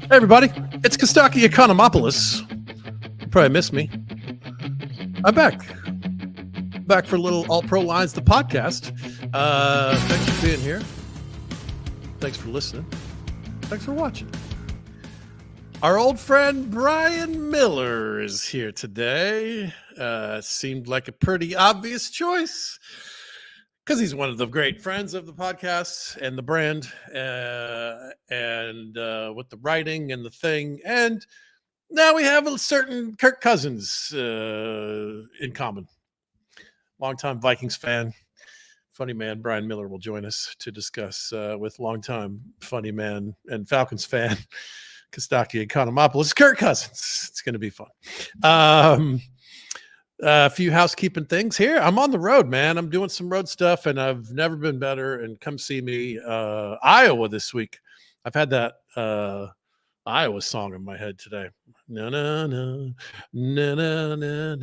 Hey everybody, it's Kostaki Economopoulos. You probably missed me. I'm back for a little All Pro Lines, the podcast. Thanks for being here. Thanks for listening. Thanks for watching. Our old friend Bryan Miller is here today. Seemed like a pretty obvious choice because he's one of the great friends of the podcast and the brand, and with the writing and the thing. And now we have a certain Kirk Cousins in common. Longtime Vikings fan, funny man Bryan Miller will join us to discuss with longtime funny man and Falcons fan Kostaki Economopoulos, Kirk Cousins. It's going to be fun. A few housekeeping things here. I'm on the road, man. I'm doing some road stuff, and I've never been better. And come see me, Iowa this week. I've had that Iowa song in my head today. Na na na na na na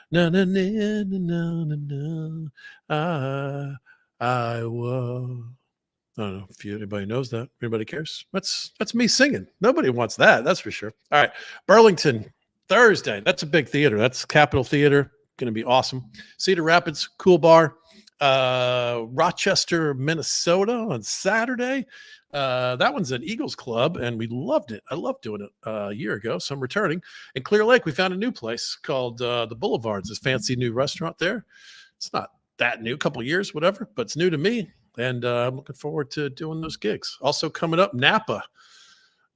na na na na na. Iowa. I don't know if anybody knows that. Anybody cares? That's me singing. Nobody wants that. That's for sure. All right, Burlington. Thursday, that's a big theater. That's Capitol Theater. Going to be awesome. Cedar Rapids, Cool Bar. Rochester, Minnesota on Saturday. That one's an Eagles Club, and we loved it. I loved doing it a year ago, so I'm returning. In Clear Lake, we found a new place called the Boulevards, this fancy new restaurant there. It's not that new, a couple of years, whatever, but it's new to me, and I'm looking forward to doing those gigs. Also coming up, Napa.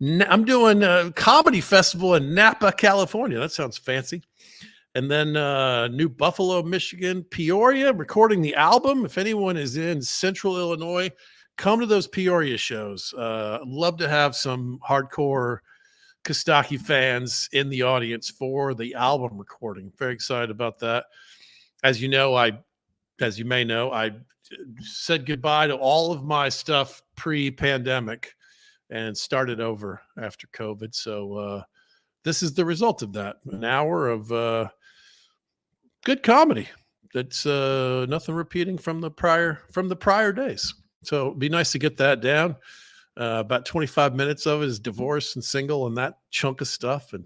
I'm doing a comedy festival in Napa, California. That sounds fancy. And then New Buffalo, Michigan, Peoria, recording the album. If anyone is in Central Illinois, come to those Peoria shows. I'd love to have some hardcore Kostaki fans in the audience for the album recording. Very excited about that. As you may know, I said goodbye to all of my stuff pre-pandemic and started over after COVID. So this is the result of that. An hour of good comedy. That's nothing repeating from the prior days. So it'd be nice to get that down. About 25 minutes of it is divorce and single and that chunk of stuff, and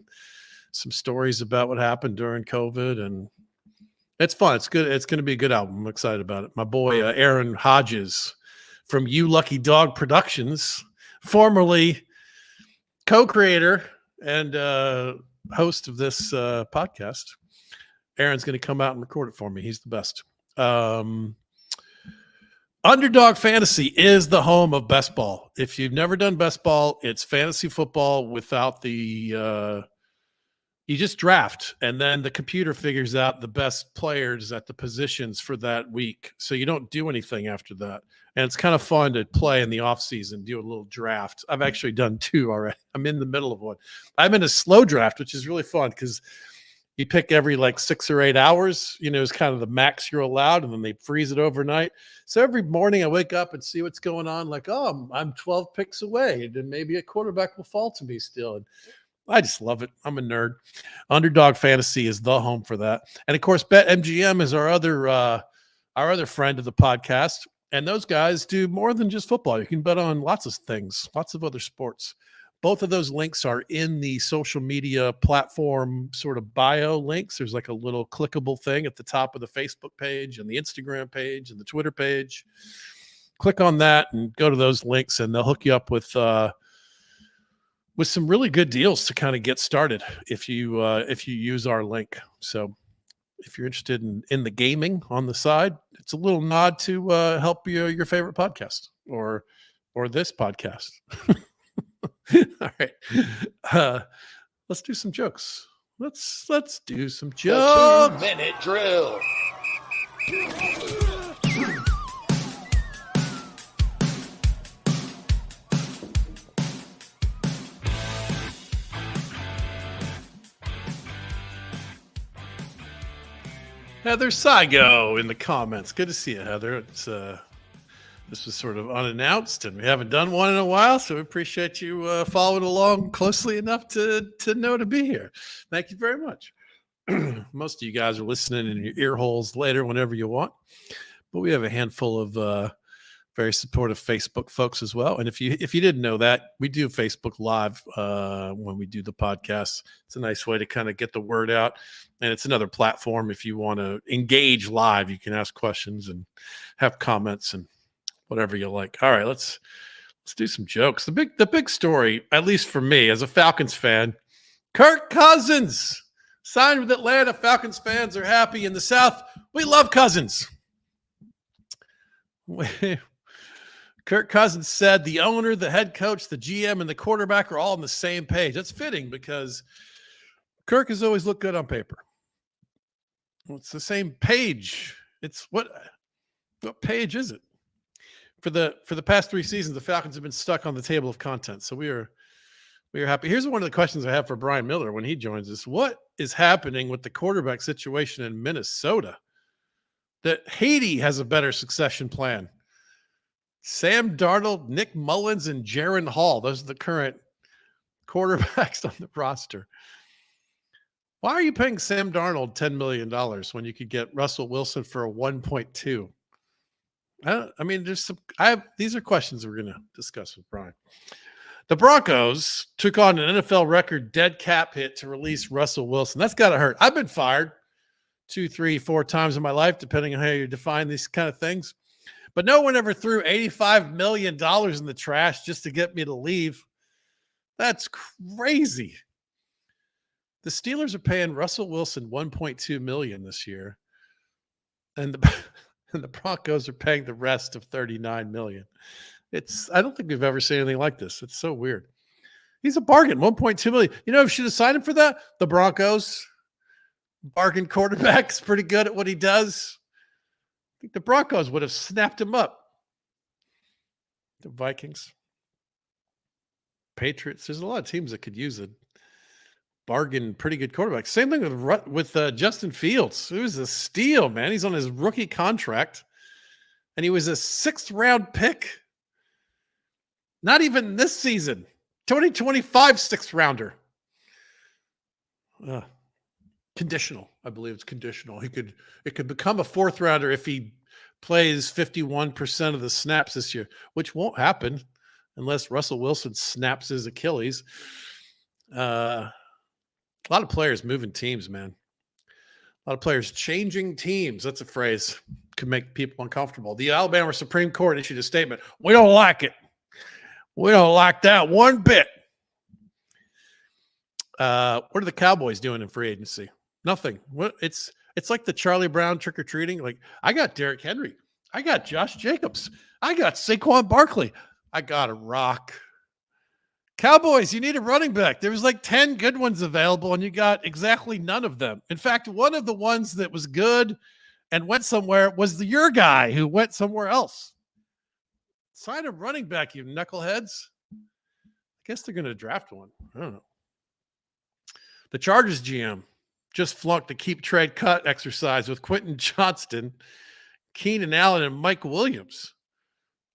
some stories about what happened during COVID. And it's fun. It's good. It's going to be a good album. I'm excited about it. My boy Aaron Hodges from You Lucky Dog Productions, formerly co-creator and host of this podcast. Aaron's going to come out and record it for me. He's the best. Underdog Fantasy is the home of best ball. If you've never done best ball, it's fantasy football without the you just draft, and then the computer figures out the best players at the positions for that week. So you don't do anything after that. And it's kind of fun to play in the off season, do a little draft. I've actually done 2 already. I'm in the middle of one. I'm in a slow draft, which is really fun because you pick every like 6 or 8 hours, is kind of the max you're allowed. And then they freeze it overnight. So every morning I wake up and see what's going on. Like, oh, I'm 12 picks away. And then maybe a quarterback will fall to me still. And I just love it. I'm a nerd. Underdog Fantasy is the home for that. And of course, BetMGM is our other friend of the podcast. And those guys do more than just football. You can bet on lots of things, lots of other sports. Both of those links are in the social media platform sort of bio links. There's like a little clickable thing at the top of the Facebook page and the Instagram page and the Twitter page. Click on that and go to those links, and they'll hook you up with some really good deals to kind of get started if you use our link. So if you're interested in the gaming on the side, it's a little nod to help your favorite podcast or this podcast. All right. Let's do some jokes. Let's do some jokes. 2-minute drill. Heather Saigo in the comments. Good to see you, Heather. This was sort of unannounced, and we haven't done one in a while, so we appreciate you following along closely enough to know to be here. Thank you very much. Most of you guys are listening in your ear holes later whenever you want, but we have a handful of Very supportive Facebook folks as well. And if you didn't know that, we do Facebook Live when we do the podcast. It's a nice way to kind of get the word out. And it's another platform if you want to engage live. You can ask questions and have comments and whatever you like. All right, let's do some jokes. The big story, at least for me as a Falcons fan, Kirk Cousins signed with Atlanta. Falcons fans are happy. In the South, we love Cousins. Kirk Cousins said the owner, the head coach, the GM, and the quarterback are all on the same page. That's fitting because Kirk has always looked good on paper. Well, it's the same page. It's what page is it? For the past 3 seasons, the Falcons have been stuck on the table of contents. So we are happy. Here's one of the questions I have for Bryan Miller when he joins us. What is happening with the quarterback situation in Minnesota? That Haiti has a better succession plan. Sam Darnold, Nick Mullins, and Jaron Hall. Those are the current quarterbacks on the roster. Why are you paying Sam Darnold $10 million when you could get Russell Wilson for a 1.2? I mean, these are questions we're going to discuss with Bryan. The Broncos took on an NFL record dead cap hit to release Russell Wilson. That's got to hurt. I've been fired 2, 3, 4 times in my life, depending on how you define these kind of things. But no one ever threw $85 million in the trash just to get me to leave. That's crazy. The Steelers are paying Russell Wilson $1.2 million this year, and the Broncos are paying the rest of $39 million. I don't think we've ever seen anything like this. It's so weird. He's a bargain, $1.2 million. You know, who should have signed him for that? The Broncos. Bargain quarterback's pretty good at what he does. I think the Broncos would have snapped him up. The Vikings, Patriots. There's a lot of teams that could use a bargain, pretty good quarterback. Same thing with Justin Fields. It was a steal, man. He's on his rookie contract, and he was a 6th-round pick. Not even this season. 2025 6th-rounder. Conditional. I believe it's conditional. It could become a 4th-rounder if he plays 51% of the snaps this year, which won't happen unless Russell Wilson snaps his Achilles. A lot of players moving teams, man. A lot of players changing teams. That's a phrase. Can make people uncomfortable. The Alabama Supreme Court issued a statement. We don't like it. We don't like that one bit. What are the Cowboys doing in free agency? Nothing. It's like the Charlie Brown trick-or-treating. Like, I got Derrick Henry. I got Josh Jacobs. I got Saquon Barkley. I got a rock. Cowboys, you need a running back. There was like 10 good ones available, and you got exactly none of them. In fact, one of the ones that was good and went somewhere was your guy who went somewhere else. Sign a running back, you knuckleheads. I guess they're going to draft one. I don't know. The Chargers GM just flunked the keep trade cut exercise with Quentin Johnston, Keenan Allen, and Mike Williams.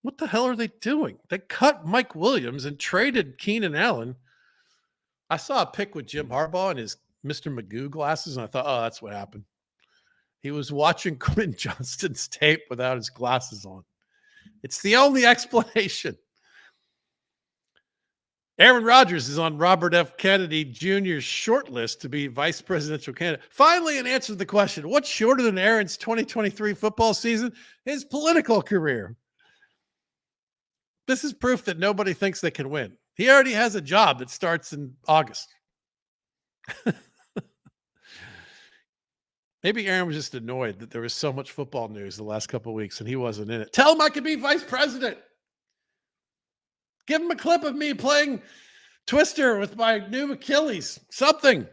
What the hell are they doing? They cut Mike Williams and traded Keenan Allen. I saw a pic with Jim Harbaugh and his Mr. Magoo glasses, and I thought, oh, that's what happened. He was watching Quentin Johnston's tape without his glasses on. It's the only explanation. Aaron Rodgers is on Robert F. Kennedy Jr.'s short list to be vice presidential candidate. Finally, an answer to the question, what's shorter than Aaron's 2023 football season? His political career. This is proof that nobody thinks they can win. He already has a job that starts in August. Maybe Aaron was just annoyed that there was so much football news the last couple of weeks and he wasn't in it. Tell him I could be vice president. Give him a clip of me playing Twister with my new Achilles. Something.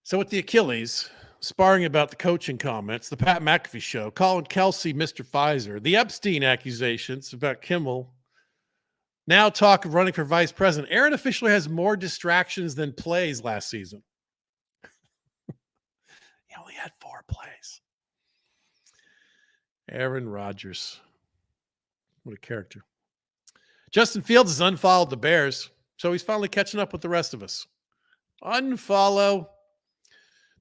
So with the Achilles, sparring about the coaching comments, the Pat McAfee show, Colin Kelsey, Mr. Pfizer, the Epstein accusations about Kimmel, now talk of running for vice president. Aaron officially has more distractions than plays last season. He only had 4 plays. Aaron Rodgers. What a character. Justin Fields has unfollowed the Bears, so he's finally catching up with the rest of us. Unfollow.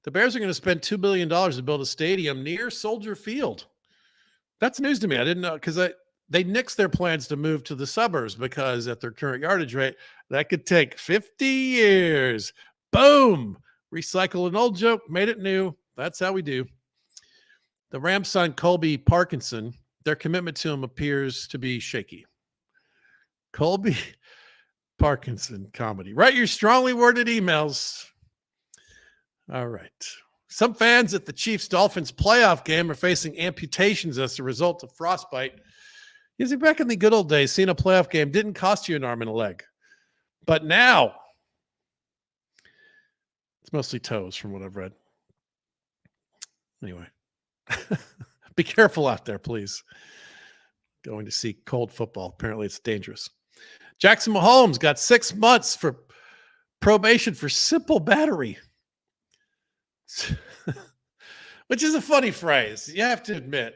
The Bears are going to spend $2 billion to build a stadium near Soldier Field. That's news to me. I didn't know because they nixed their plans to move to the suburbs because at their current yardage rate, that could take 50 years. Boom. Recycle an old joke, made it new. That's how we do. The Rams signed Colby Parkinson. Their commitment to him appears to be shaky. Colby Parkinson comedy. Write your strongly worded emails. All right. Some fans at the Chiefs-Dolphins playoff game are facing amputations as a result of frostbite. Is it back in the good old days, seeing a playoff game didn't cost you an arm and a leg. But now, it's mostly toes from what I've read. Anyway, be careful out there, please. Going to see cold football. Apparently, it's dangerous. Jackson Mahomes got 6 months for probation for simple battery. Which is a funny phrase, you have to admit.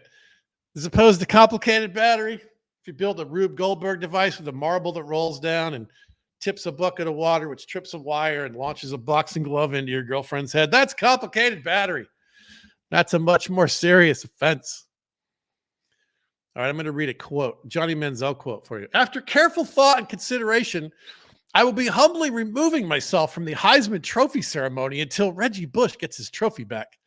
As opposed to complicated battery, if you build a Rube Goldberg device with a marble that rolls down and tips a bucket of water, which trips a wire and launches a boxing glove into your girlfriend's head, that's complicated battery. That's a much more serious offense. All right, I'm going to read a quote, Johnny Manziel quote for you. After careful thought and consideration, I will be humbly removing myself from the Heisman Trophy ceremony until Reggie Bush gets his trophy back.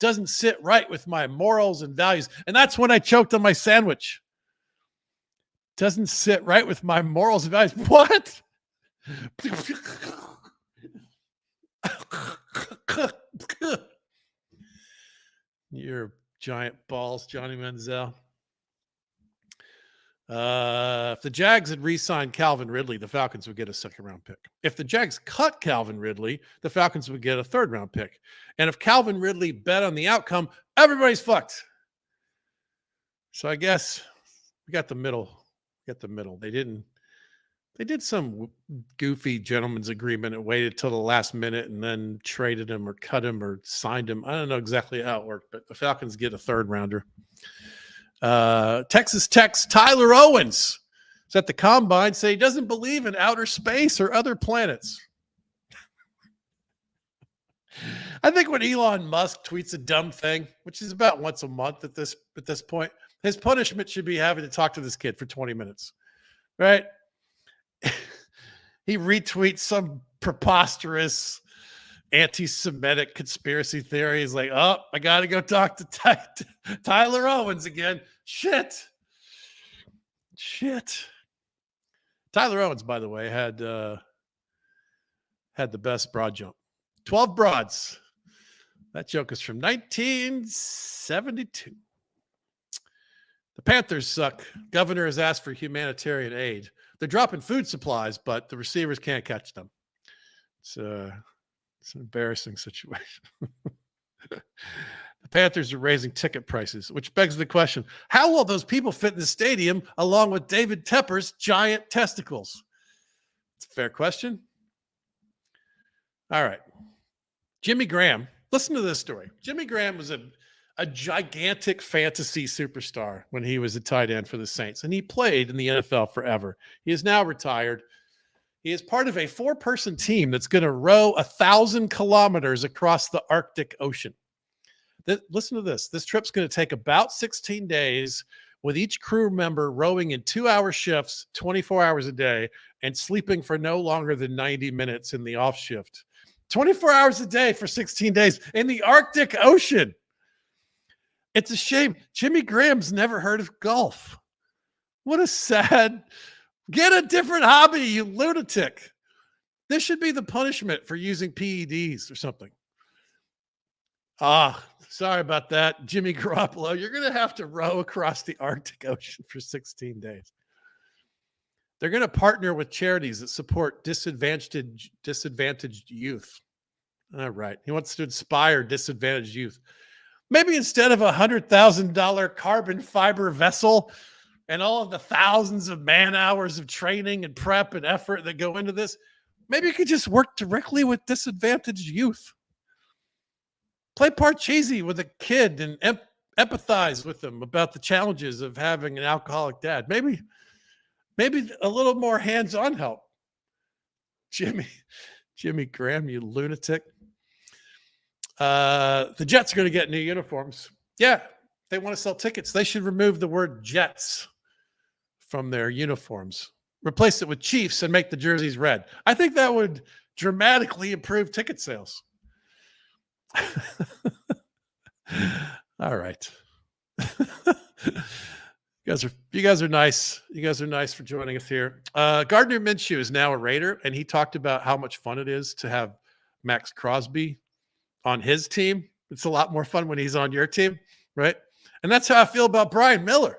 Doesn't sit right with my morals and values. And that's when I choked on my sandwich. Doesn't sit right with my morals and values. What? Your giant balls, Johnny Manziel. If the Jags had re-signed Calvin Ridley, the Falcons would get a second-round pick. If the Jags cut Calvin Ridley, the Falcons would get a third-round pick. And if Calvin Ridley bet on the outcome, everybody's fucked. So I guess we got the middle. They did some goofy gentleman's agreement and waited till the last minute and then traded him or cut him or signed him. I don't know exactly how it worked, but the Falcons get a third-rounder. Texas Tech's Tyler Owens is at the combine, say he doesn't believe in outer space or other planets. I think when Elon Musk tweets a dumb thing, which is about once a month at this point, his punishment should be having to talk to this kid for 20 minutes, right? He retweets some preposterous anti-Semitic conspiracy theory. He's like, oh, I got to go talk to Tyler Owens again. Shit. Tyler Owens, by the way, had the best broad jump. 12 broads. That joke is from 1972. The Panthers suck. Governor has asked for humanitarian aid. They're dropping food supplies, but the receivers can't catch them. It's an embarrassing situation. The Panthers are raising ticket prices, which begs the question, how will those people fit in the stadium along with David Tepper's giant testicles? It's a fair question. All right. Jimmy Graham. Listen to this story. Jimmy Graham was a gigantic fantasy superstar when he was a tight end for the Saints, and he played in the NFL forever. He is now retired. He is part of a 4-person team that's going to row 1,000 kilometers across the Arctic Ocean. Listen to this. This trip's going to take about 16 days with each crew member rowing in 2-hour shifts, 24 hours a day, and sleeping for no longer than 90 minutes in the off shift. 24 hours a day for 16 days in the Arctic Ocean. It's a shame. Jimmy Graham's never heard of golf. What a sad... Get a different hobby, you lunatic. This should be the punishment for using PEDs or something. Sorry about that, Jimmy Garoppolo. You're going to have to row across the Arctic Ocean for 16 days. They're going to partner with charities that support disadvantaged youth. All right. He wants to inspire disadvantaged youth. Maybe instead of $100,000 carbon fiber vessel and all of the thousands of man hours of training and prep and effort that go into this, maybe you could just work directly with disadvantaged youth. Play Parcheesi with a kid and empathize with them about the challenges of having an alcoholic dad. Maybe a little more hands-on help. Jimmy Graham, you lunatic. The Jets are going to get new uniforms. Yeah, they want to sell tickets, they should remove the word Jets from their uniforms, replace it with Chiefs, and make the jerseys red. I think that would dramatically improve ticket sales. All right. You guys are nice. You guys are nice for joining us here. Gardner Minshew is now a Raider, and he talked about how much fun it is to have Max Crosby on his team. It's a lot more fun when he's on your team, right? And that's how I feel about Bryan Miller.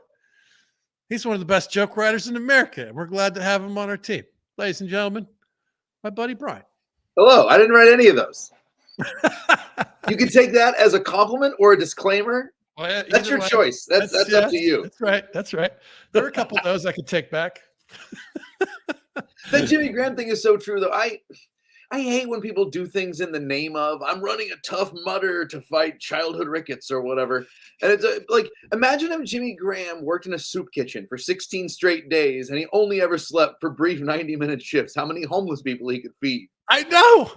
He's one of the best joke writers in America, and we're glad to have him on our team. Ladies and gentlemen, my buddy Bryan. Hello. I didn't write any of those. You can take that as a compliment or a disclaimer. Well, yeah, that's your choice. That's up to you. That's right. That's right. There are a couple of those I could take back. That Jimmy Graham thing is so true, though. I hate when people do things in the name of, I'm running a Tough Mudder to fight childhood rickets or whatever. And it's like, imagine if Jimmy Graham worked in a soup kitchen for 16 straight days and he only ever slept for brief 90-minute shifts. How many homeless people he could feed. I know.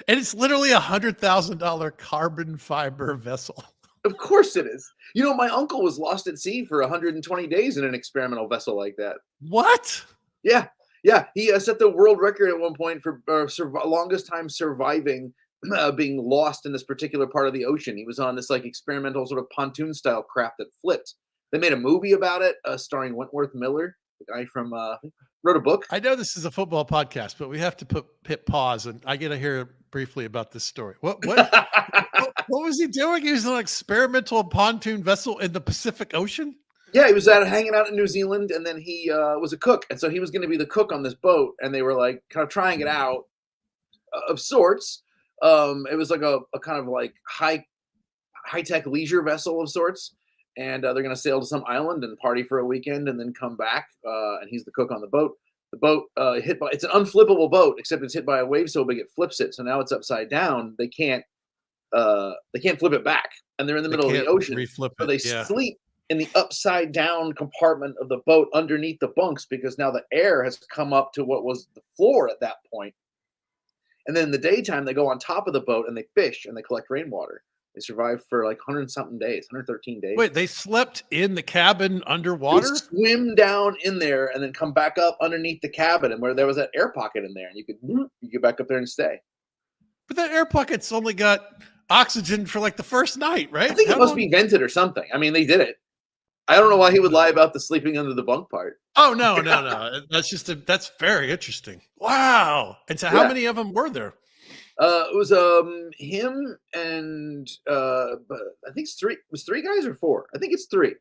And it's literally $100,000 carbon fiber vessel. Of course it is. You know, my uncle was lost at sea for 120 days in an experimental vessel like that. What? Yeah. Yeah. He set the world record at one point for longest time surviving being lost in this particular part of the ocean. He was on this like experimental sort of pontoon style craft that flipped. They made a movie about it starring Wentworth Miller, the guy from wrote a book. I know this is a football podcast, but we have to hit pause, and I get to hear briefly about this story. What was he doing? He was on an experimental pontoon vessel in the Pacific Ocean? Yeah, he was hanging out in New Zealand, and then he was a cook. And so he was going to be the cook on this boat, and they were like kind of trying it out of sorts. It was like a kind of like high-tech leisure vessel of sorts. And they're going to sail to some island and party for a weekend and then come back. And he's the cook on the boat. The boat it's an unflippable boat, except it's hit by a wave so big it flips it. So now it's upside down. They can't flip it back. And they're in the middle of the ocean. So they sleep in the upside down compartment of the boat underneath the bunks because now the air has come up to what was the floor at that point. And then in the daytime, they go on top of the boat and they fish and they collect rainwater. They survived for like 100-something days, 113 days. Wait, they slept in the cabin underwater? They swim down in there and then come back up underneath the cabin, and where there was that air pocket in there, and you could get back up there and stay. But that air pocket's only got oxygen for like the first night, right? I think it must be vented or something. I mean, they did it. I don't know why he would lie about the sleeping under the bunk part. Oh, no. That's very interesting. Wow. And so how many of them were there? It was him and I think it's 3. It was 3 guys or 4? I think it's 3.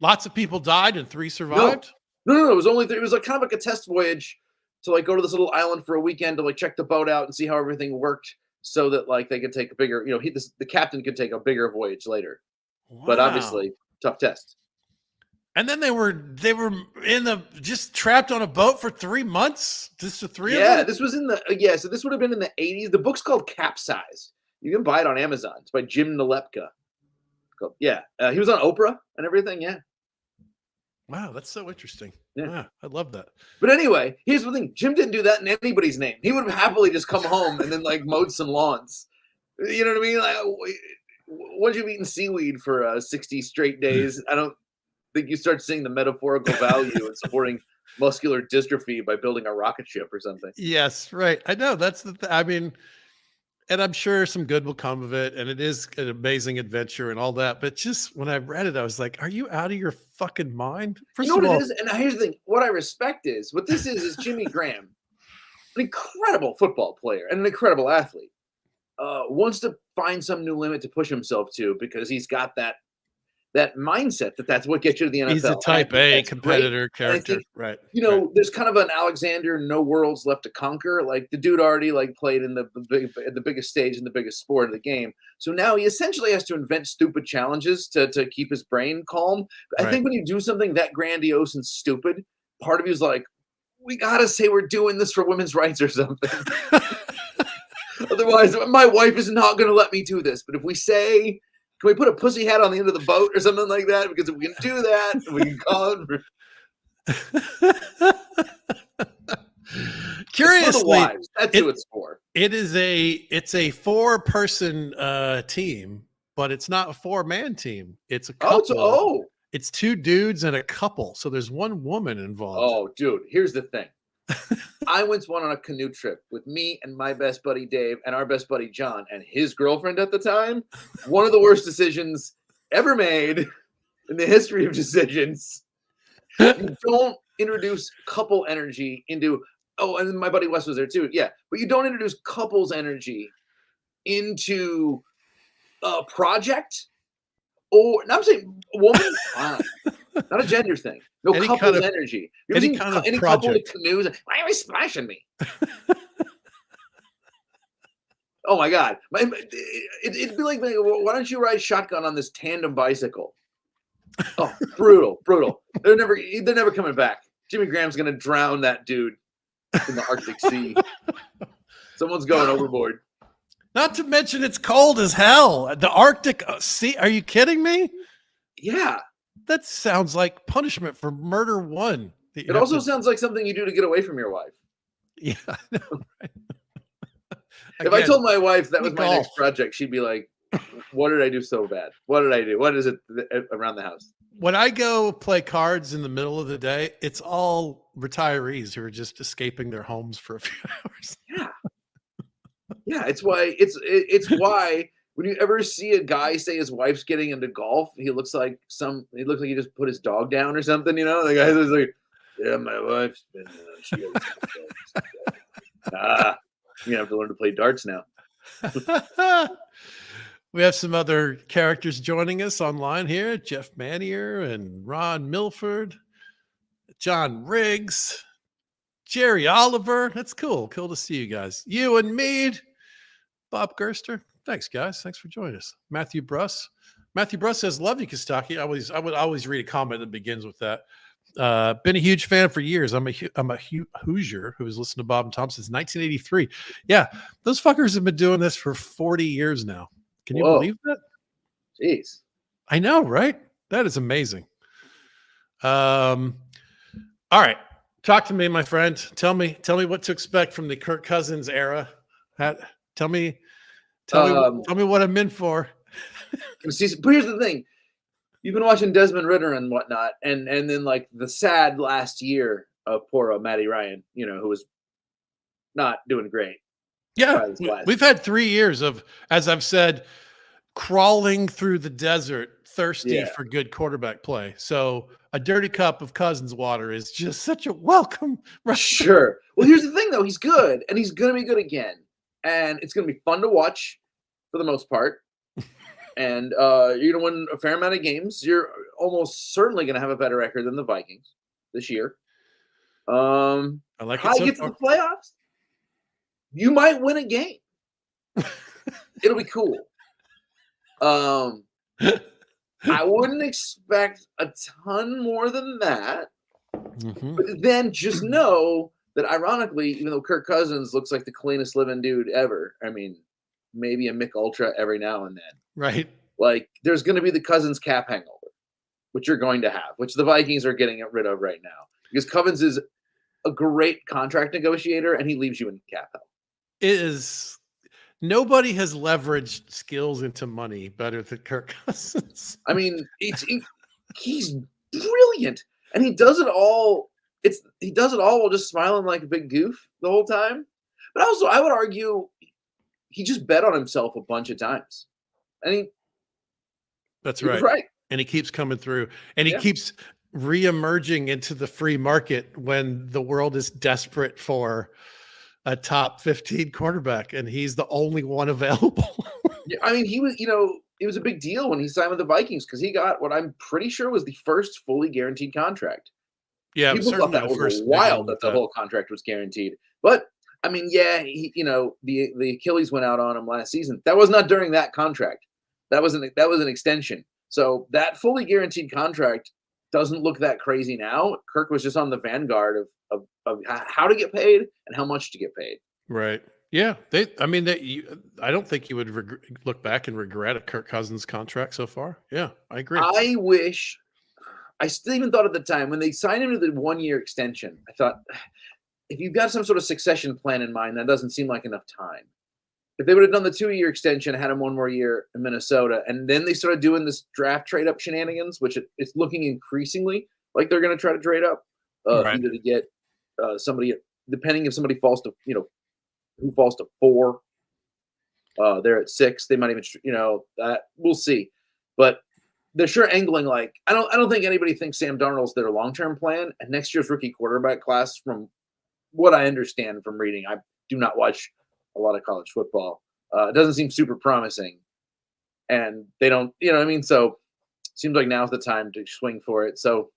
Lots of people died and 3 survived? No. It was only 3. It was like kind of like a test voyage to like go to this little island for a weekend to like check the boat out and see how everything worked, so that like they could take a bigger, the captain could take a bigger voyage later. Wow. But obviously, tough test. And then they were just trapped on a boat for 3 months. Just the 3 of them. Yeah, this was in the so this would have been in the 80s. The book's called Capsize. You can buy it on Amazon. It's by Jim Nalepka. He was on Oprah and everything. Yeah. Wow, that's so interesting. Yeah, wow, I love that. But anyway, here's the thing: Jim didn't do that in anybody's name. He would have happily just come home and then like mowed some lawns. You know what I mean? Like, once you've eaten seaweed for 60 straight days, I don't think you start seeing the metaphorical value in supporting muscular dystrophy by building a rocket ship or something. Yes, right. I know that's I mean, and I'm sure some good will come of it, and it is an amazing adventure and all that. But just when I read it, I was like, "Are you out of your fucking mind?" First of all, it is, and here's the thing: what I respect is what this is Jimmy Graham, an incredible football player and an incredible athlete, wants to find some new limit to push himself to because he's got that mindset that's what gets you to the NFL. He's a type A competitor character, right? There's kind of an Alexander, no worlds left to conquer. Like the dude already like played in the biggest stage in the biggest sport of the game. So now he essentially has to invent stupid challenges to keep his brain calm. I think when you do something that grandiose and stupid, part of you is like, we gotta say we're doing this for women's rights or something. Otherwise, my wife is not going to let me do this. But if we say, can we put a pussy hat on the end of the boat or something like that? Because if we can do that, we can call it. Curiously, that's who it's for. It's a 4-person team, but it's not a 4-man team. It's a Oh, couple. It's 2 dudes and a couple. So there's 1 woman involved. Oh, dude, here's the thing. I once went on a canoe trip with me and my best buddy Dave and our best buddy John and his girlfriend at the time. One of the worst decisions ever made in the history of decisions. You don't introduce couple energy into, and my buddy Wes was there too. Yeah, but you don't introduce couples energy into a project. Or I'm saying a woman, fine. Not a gender thing. No Any couples kind of- energy. You ever any seen kind of any couple in project. canoes? Why are you splashing me? Oh my God. It'd be like, why don't you ride shotgun on this tandem bicycle? Oh, brutal. They're never coming back. Jimmy Graham's gonna drown that dude in the Arctic Sea. Someone's going overboard. Not to mention it's cold as hell. The Arctic Sea. Are you kidding me? Yeah. That sounds like punishment for murder 1. It also sounds like something you do to get away from your wife. Yeah, I know, right? If I told my wife that was my golf. next project, she'd be like, what did I do so bad? What did I do? What is it around the house? When I go play cards in the middle of the day, it's all retirees who are just escaping their homes for a few hours. Yeah, it's why when you ever see a guy say his wife's getting into golf, he looks like he just put his dog down or something, you know? The guy's like, yeah, my wife's been she goes, you have to learn to play darts now. We have some other characters joining us online here. Jeff Manier and Ron Milford, John Riggs, Jerry Oliver. That's cool. Cool to see you guys. You and Mead, Bob Gerster. Thanks, guys. Thanks for joining us. Matthew Bruss. Matthew Bruss says, love you, Kostaki. I would always read a comment that begins with that. Been a huge fan for years. I'm a Hoosier who has listened to Bob and Tom since 1983. Yeah, those fuckers have been doing this for 40 years now. Can you believe that? Jeez. I know, right? That is amazing. All right. Talk to me, my friend. Tell me what to expect from the Kirk Cousins era. Tell me what I'm in for. But here's the thing. You've been watching Desmond Ritter and whatnot, and then like the sad last year of poor Matty Ryan, who was not doing great. Yeah, we've had 3 years of, as I've said, crawling through the desert, thirsty for good quarterback play. So a dirty cup of Cousins water is just such a welcome. Sure. Well, here's the thing, though. He's good, and he's going to be good again. And it's going to be fun to watch for the most part. And you're going to win a fair amount of games. You're almost certainly going to have a better record than the Vikings this year. I like how you get to the playoffs? You might win a game. It'll be cool. I wouldn't expect a ton more than that. Mm-hmm. But then just know that ironically, even though Kirk Cousins looks like the cleanest living dude ever, I mean, maybe a Mick Ultra every now and then. Right. Like, there's going to be the Cousins cap hangover, which you're going to have, which the Vikings are getting rid of right now. Because Cousins is a great contract negotiator, and he leaves you in cap hell. Nobody has leveraged skills into money better than Kirk Cousins. I mean, he's brilliant, and he does it all. He does it all while just smiling like a big goof the whole time. But also, I would argue he just bet on himself a bunch of times, and that's right. And he keeps coming through, and he keeps reemerging into the free market when the world is desperate for a top 15 quarterback, and he's the only one available. Yeah, I mean, he was, it was a big deal when he signed with the Vikings because he got what I'm pretty sure was the first fully guaranteed contract. Yeah, people thought that was wild that the whole contract was guaranteed. But I mean, the Achilles went out on him last season. That was not during that contract. That was an extension. So that fully guaranteed contract doesn't look that crazy now. Kirk was just on the vanguard of how to get paid and how much to get paid. Right. Yeah. I don't think you would look back and regret a Kirk Cousins contract so far. Yeah, I agree. I still even thought at the time when they signed him to the 1-year extension, I thought, if you've got some sort of succession plan in mind, that doesn't seem like enough time. if they would have done the 2-year extension, had him one more year in Minnesota, and then they started doing this draft trade up shenanigans, which it's looking increasingly like they're going to try to trade up, Right. either to get somebody, depending if somebody falls to, who falls to 4, they're at 6. They might even, that we'll see, but they're sure angling like I don't think anybody thinks Sam Darnold's their long term plan, and next year's rookie quarterback class, from what I understand from reading, I do not watch a lot of college football. It doesn't seem super promising, and they don't, you know what I mean? So it seems like now's the time to swing for it. So,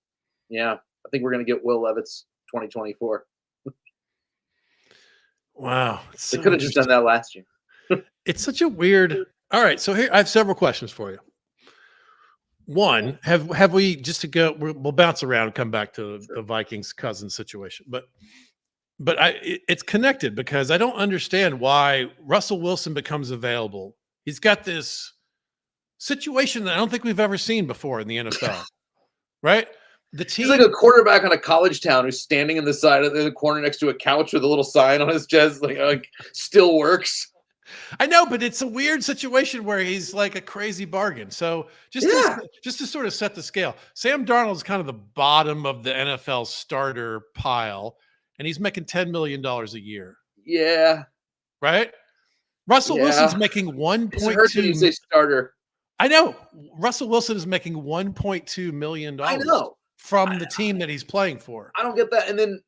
yeah, I think we're going to get Will Levis 2024. Wow. They could have just done that last year. It's such a weird. All right. So here, I have several questions for you. One, have we, just to go, we'll bounce around and come back to the Vikings Cousins situation, but it's connected because I don't understand why Russell Wilson becomes available. He's got this situation that I don't think we've ever seen before in the NFL, right? The team, he's like a quarterback on a college town who's standing in the side of the corner next to a couch with a little sign on his chest, like still works. I know, but it's a weird situation where he's like a crazy bargain. So just to sort of set the scale, Sam Darnold is kind of the bottom of the NFL starter pile, and he's making $10 million a year. Yeah. Right? Russell Wilson's making 1.2. It hurts when you say starter. I know. Russell Wilson is making $1.2 million. I know. From the team that he's playing for. I don't get that. And then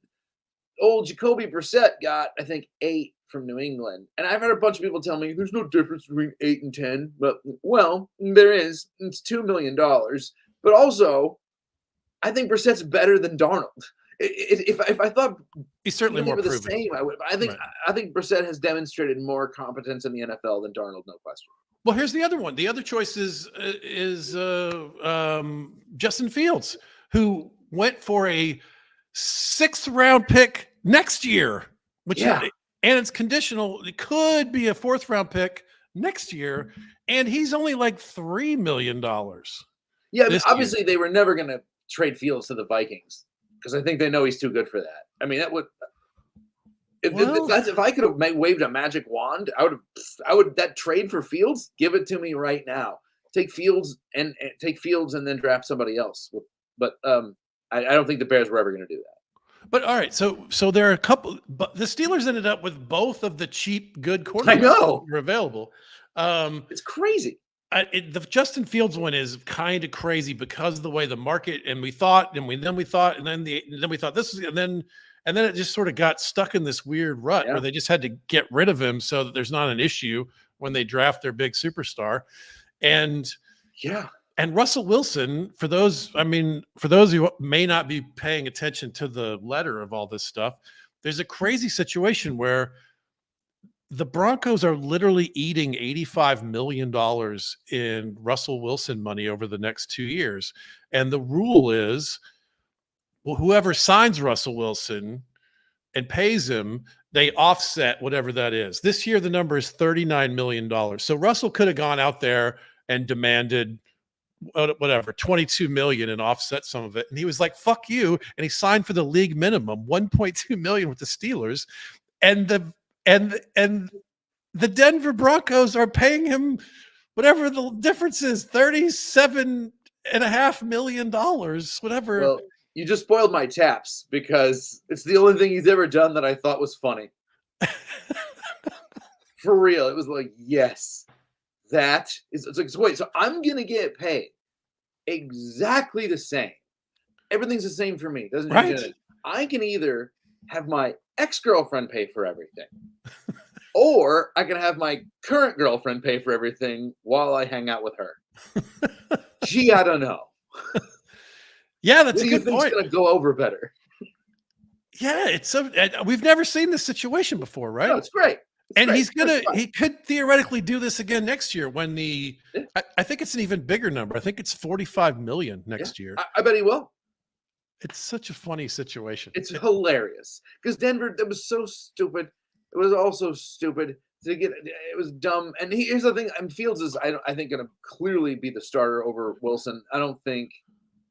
old Jacoby Brissett got, I think, 8 from New England. And I've heard a bunch of people tell me there's no difference between 8 and 10. But, well, there is. It's $2 million. But also, I think Brissett's better than Darnold. If I thought he's certainly more proven, the same, I would. But I think Brissett has demonstrated more competence in the NFL than Darnold, no question. Well, here's the other one. The other choice is Justin Fields, who went for a 6th round pick next year, and it's conditional. It could be a 4th round pick next year, and he's only like $3 million. Yeah, obviously they were never going to trade Fields to the Vikings because I think they know he's too good for that. I mean, that would. If I could have waved a magic wand, I would that trade for Fields, give it to me right now. Take Fields and then draft somebody else. But I don't think the Bears were ever going to do that. But all right, so there are a couple, but the Steelers ended up with both of the cheap, good quarterbacks I know that were available. It's crazy. The Justin Fields one is kind of crazy because of the way the market, and we thought, and then we thought this is, and then it just sort of got stuck in this weird rut where they just had to get rid of him so that there's not an issue when they draft their big superstar. And Russell Wilson, for those who may not be paying attention to the letter of all this stuff, there's a crazy situation where the Broncos are literally eating $85 million in Russell Wilson money over the next 2 years. And the rule is, well, whoever signs Russell Wilson and pays him, they offset whatever that is. This year, the number is $39 million. So Russell could have gone out there and demanded whatever, $22 million and offset some of it. And he was like, fuck you. And he signed for the league minimum, $1.2 million with the Steelers. And the Denver Broncos are paying him whatever the difference is, $37.5 million, whatever. Well, you just spoiled my taps because it's the only thing he's ever done that I thought was funny. For real. It was like, yes, that is, it's like, so wait, so I'm going to get paid exactly the same. Everything's the same for me. Doesn't change anything. I can either have my ex-girlfriend pay for everything, or I can have my current girlfriend pay for everything while I hang out with her. Gee, I don't know. Yeah, that's a good point. It's going to go over better. Yeah, we've never seen this situation before, right? No, it's great. He could theoretically do this again next year when I think it's an even bigger number. I think it's $45 million next year. I bet he will. It's such a funny situation. It's hilarious because Denver, that was so stupid. It was also stupid to get. It was dumb. And here's the thing: Fields is, I think, going to clearly be the starter over Wilson. I don't think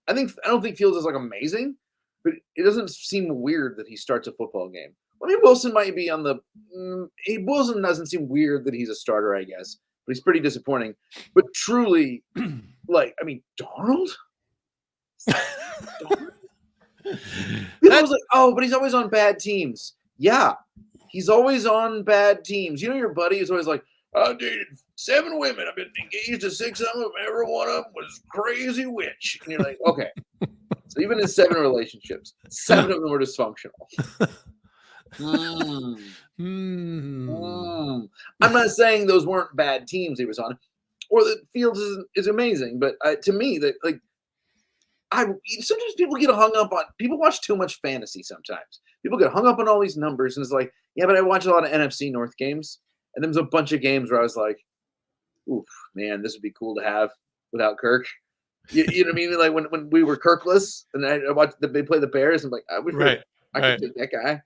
Fields is like amazing, but it doesn't seem weird that he starts a football game. I mean, Wilson might be on the. Wilson doesn't seem weird that he's a starter, I guess, but he's pretty disappointing. But truly, like, I mean, Darnold. People was like, oh, but he's always on bad teams. Yeah, he's always on bad teams. You know, your buddy is always like, I dated 7 women. I've been engaged to 6 of them. Every one of them was crazy witch. And you're like, okay. So even in 7 relationships, 7 of them were dysfunctional. I'm not saying those weren't bad teams he was on, or that Fields is amazing, but to me, that like, sometimes people get hung up on. People watch too much fantasy. Sometimes people get hung up on all these numbers, and it's like, yeah, but I watch a lot of NFC North games, and there was a bunch of games where I was like, oof, man, this would be cool to have without Kirk. You know what I mean? Like when we were Kirkless, and I watched they play the Bears, and I'm like, I wish I could take that guy.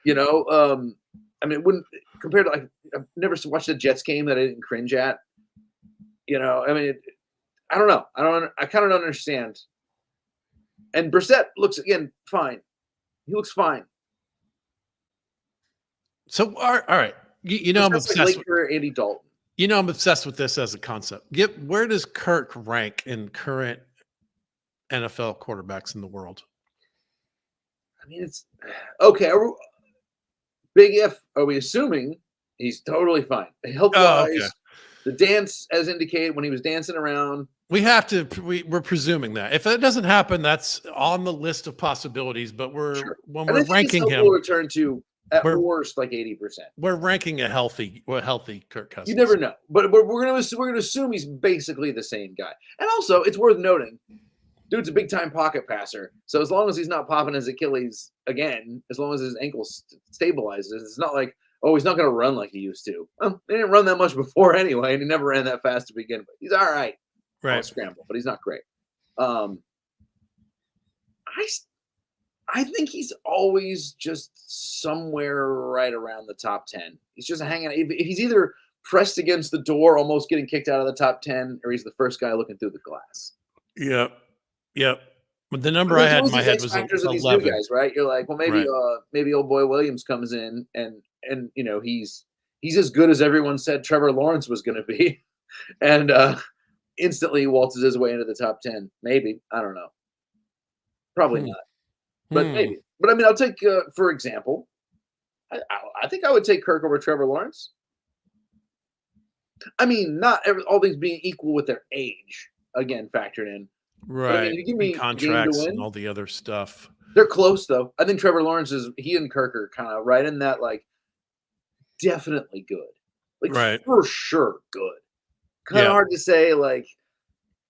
You know, I mean, wouldn't compared to, like, I've never watched a Jets game that I didn't cringe at. You know, I mean, I don't know. I kind of don't understand. And Brissett looks, again, fine. He looks fine. So, all right. You know, I'm obsessed with Andy Dalton. You know, I'm obsessed with this as a concept. Where does Kirk rank in current NFL quarterbacks in the world? I mean, it's okay. Big if. Are we assuming he's totally fine? Health-wise, okay. The dance, as indicated, when he was dancing around. We have to. We're presuming that if it doesn't happen, that's on the list of possibilities. But when we're ranking him, we'll return to at worst like 80%. We're ranking a healthy Kirk Cousins. You never know, but we're gonna assume he's basically the same guy. And also, it's worth noting, dude's a big time pocket passer. So as long as he's not popping his Achilles again, as long as his ankle stabilizes, it's not like, oh, he's not going to run like he used to. Well, he didn't run that much before anyway, and he never ran that fast to begin with. He's all right. Right. Scramble, but he's not great. I think he's always just somewhere right around the top 10. He's just hanging. If he's either pressed against the door, almost getting kicked out of the top 10, or he's the first guy looking through the glass. Yep. But the number I had in my head was 11. These new guys, right? You're like, well, maybe old boy Williams comes in and you know he's as good as everyone said Trevor Lawrence was going to be, and instantly waltzes his way into the top 10. Maybe, I don't know. Probably not, but maybe. But I mean, I'll take for example, I think I would take Kirk over Trevor Lawrence. I mean, not all things being equal with their age, again factored in. Right. I mean, give me contracts and all the other stuff. They're close though. I think Trevor Lawrence he and Kirk are kind of right in that, like, definitely good. Like, right. For sure good. Kind of hard to say, like,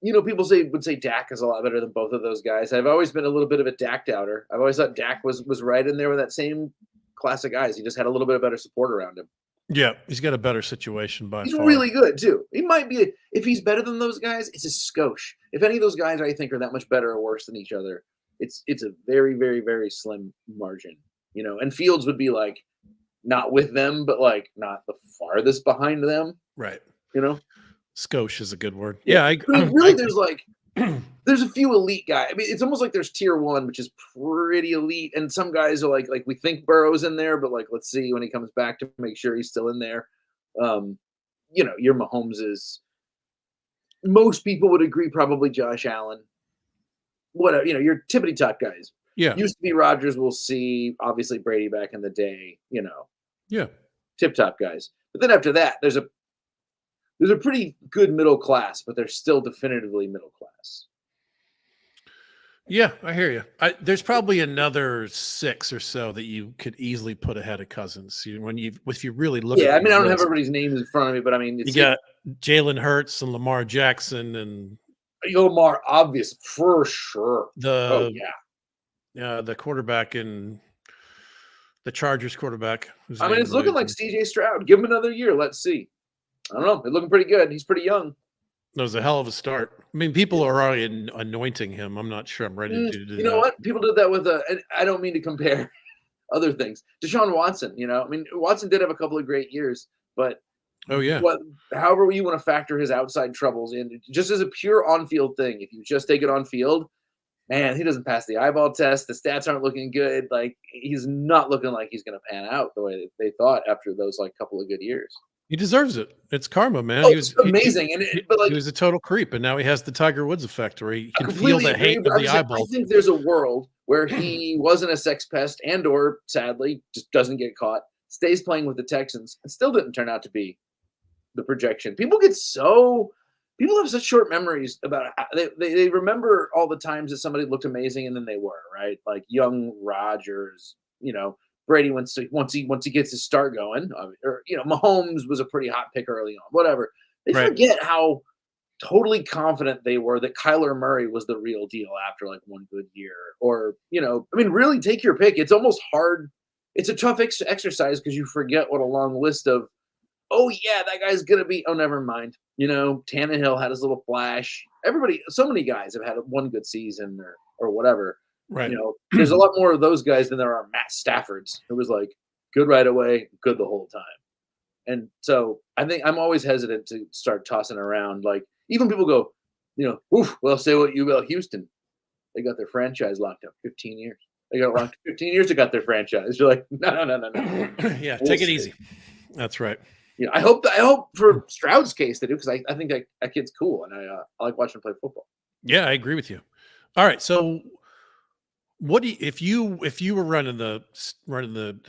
you know, people would say Dak is a lot better than both of those guys. I've always been a little bit of a Dak doubter. I've always thought Dak was right in there with that same class of guys. He just had a little bit of better support around him. Yeah, he's got a better situation by far. He's really good too. He might be, if he's better than those guys, it's a skosh. If any of those guys I think are that much better or worse than each other, it's a very, very, very slim margin, you know. And Fields would be like not with them, but like not the farthest behind them, right? You know, skosh is a good word. Yeah, there's a few elite guys. I mean, it's almost like there's tier 1, which is pretty elite, and some guys are like we think Burrow's in there, but like let's see when he comes back to make sure he's still in there. You know, your Mahomes is. Most people would agree, probably Josh Allen. Whatever, you know, your tippity top guys. Yeah, used to be Rodgers. We'll see. Obviously Brady back in the day. You know. Yeah. Tip top guys, but then after that, there's a pretty good middle class, but they're still definitively middle class. Yeah, I hear you. There's probably another 6 or so that you could easily put ahead of Cousins. If you really look. Yeah, I mean, I don't have everybody's names in front of me, but I mean, you got Jalen Hurts and Lamar Jackson and Lamar, obvious for sure. The quarterback in the Chargers quarterback. I mean, it's looking like C.J. Stroud. Give him another year. Let's see. I don't know. They're looking pretty good. He's pretty young. That was a hell of a start. I mean, people are already anointing him. I'm not sure I'm ready to do that. You know what? People did that with and I don't mean to compare other things. Deshaun Watson, you know, I mean, Watson did have a couple of great years, but however you want to factor his outside troubles in, just as a pure on-field thing, if you just take it on field, man, he doesn't pass the eyeball test. The stats aren't looking good. Like he's not looking like he's going to pan out the way they thought after those like couple of good years. He deserves it. It's karma, man. Oh, He it's was amazing, but like he was a total creep, and now he has the Tiger Woods effect, where he I can feel completely the agree. hate But of I'm the saying, I eyeballs. think there's a world where he wasn't a sex pest and or sadly just doesn't get caught, stays playing with the Texans, and still didn't turn out to be the projection. People have such short memories about they remember all the times that somebody looked amazing and then they were right, like young Rodgers, Brady once he gets his start going, or Mahomes was a pretty hot pick early on, whatever. They Right. forget how totally confident they were that Kyler Murray was the real deal after like one good year, or really take your pick. It's almost hard. It's a tough exercise because you forget what a long list of, oh yeah, that guy's gonna be. Oh, never mind. Tannehill had his little flash. Everybody, so many guys have had one good season or whatever. Right. There's a lot more of those guys than there are Matt Staffords, who was like good right away, good the whole time. And so I think I'm always hesitant to start tossing around. Like even people go, well, say what you will, Houston, they got their franchise locked up 15 years. They got locked 15 years. They got their franchise. You're like, no. Yeah, We'll take it see. easy. That's right. I hope for Stroud's case they do, because I think that kid's cool and I like watching him play football. Yeah, I agree with you. All right, so what do you, if you were running the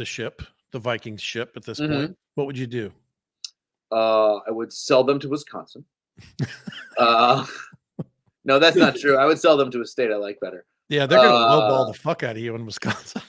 ship, the Vikings ship at this point, what would you do? I would sell them to Wisconsin. No, that's not true. I would sell them to a state I like better. Yeah, they're gonna lowball the fuck out of you in Wisconsin.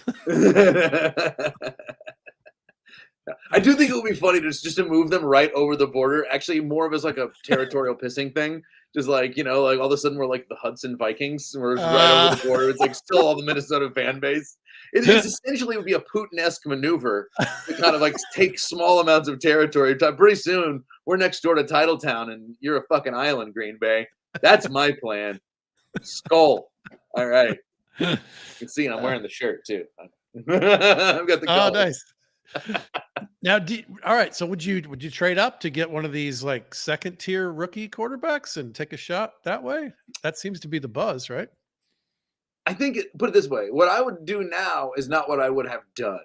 I do think it would be funny just to move them right over the border. Actually, more of as like a territorial pissing thing. Just like, like all of a sudden we're like the Hudson Vikings. We're just right over the border. It's like still all the Minnesota fan base. It's essentially would be a Putin-esque maneuver to kind of like take small amounts of territory. Pretty soon we're next door to Titletown and you're a fucking island, Green Bay. That's my plan. Skull. All right. You can see I'm wearing the shirt too. I've got the colors. Oh, nice. Now, all right. So would you trade up to get one of these like second tier rookie quarterbacks and take a shot that way? That seems to be the buzz, right? I think put it this way: what I would do now is not what I would have done.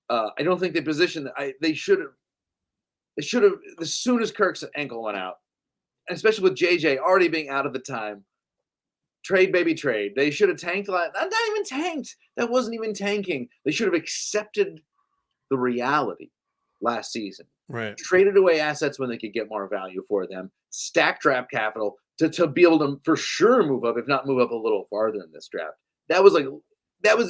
I don't think they positioned that. They should have. As soon as Kirk's ankle went out, and especially with JJ already being out of the time. Trade, baby, trade. They should have tanked. Not even tanked. That wasn't even tanking. They should have accepted the reality last season. Right. Traded away assets when they could get more value for them. Stack draft capital to be able to for sure move up, if not move up a little farther in this draft. That was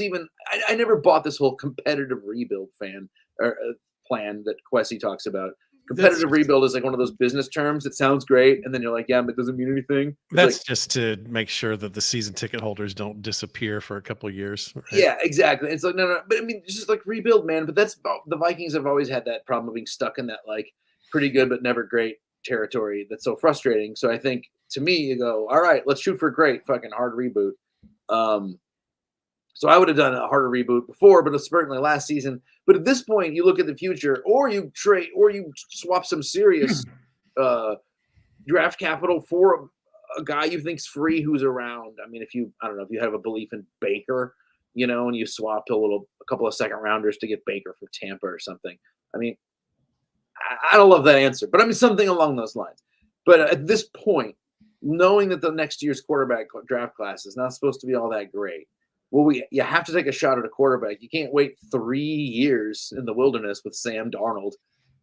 even. I never bought this whole competitive rebuild plan that Kwesi talks about. Competitive rebuild is like one of those business terms that sounds great, and then you're like, yeah, but it doesn't mean anything. That's just to make sure that the season ticket holders don't disappear for a couple of years. Right? Yeah, exactly. It's like no, but I mean, it's just like rebuild, man. But that's the Vikings have always had that problem of being stuck in that like pretty good but never great territory. That's so frustrating. So I think to me, you go, all right, let's shoot for a great fucking hard reboot. So I would have done a harder reboot before, but certainly last season. But at this point, you look at the future, or you trade, or you swap some serious draft capital for a guy you think's free who's around. I mean, I don't know if you have a belief in Baker, and you swapped a couple of second rounders to get Baker for Tampa or something. I mean, I don't love that answer, but I mean something along those lines. But at this point, knowing that the next year's quarterback draft class is not supposed to be all that great. Well, you have to take a shot at a quarterback. You can't wait 3 years in the wilderness with Sam Darnold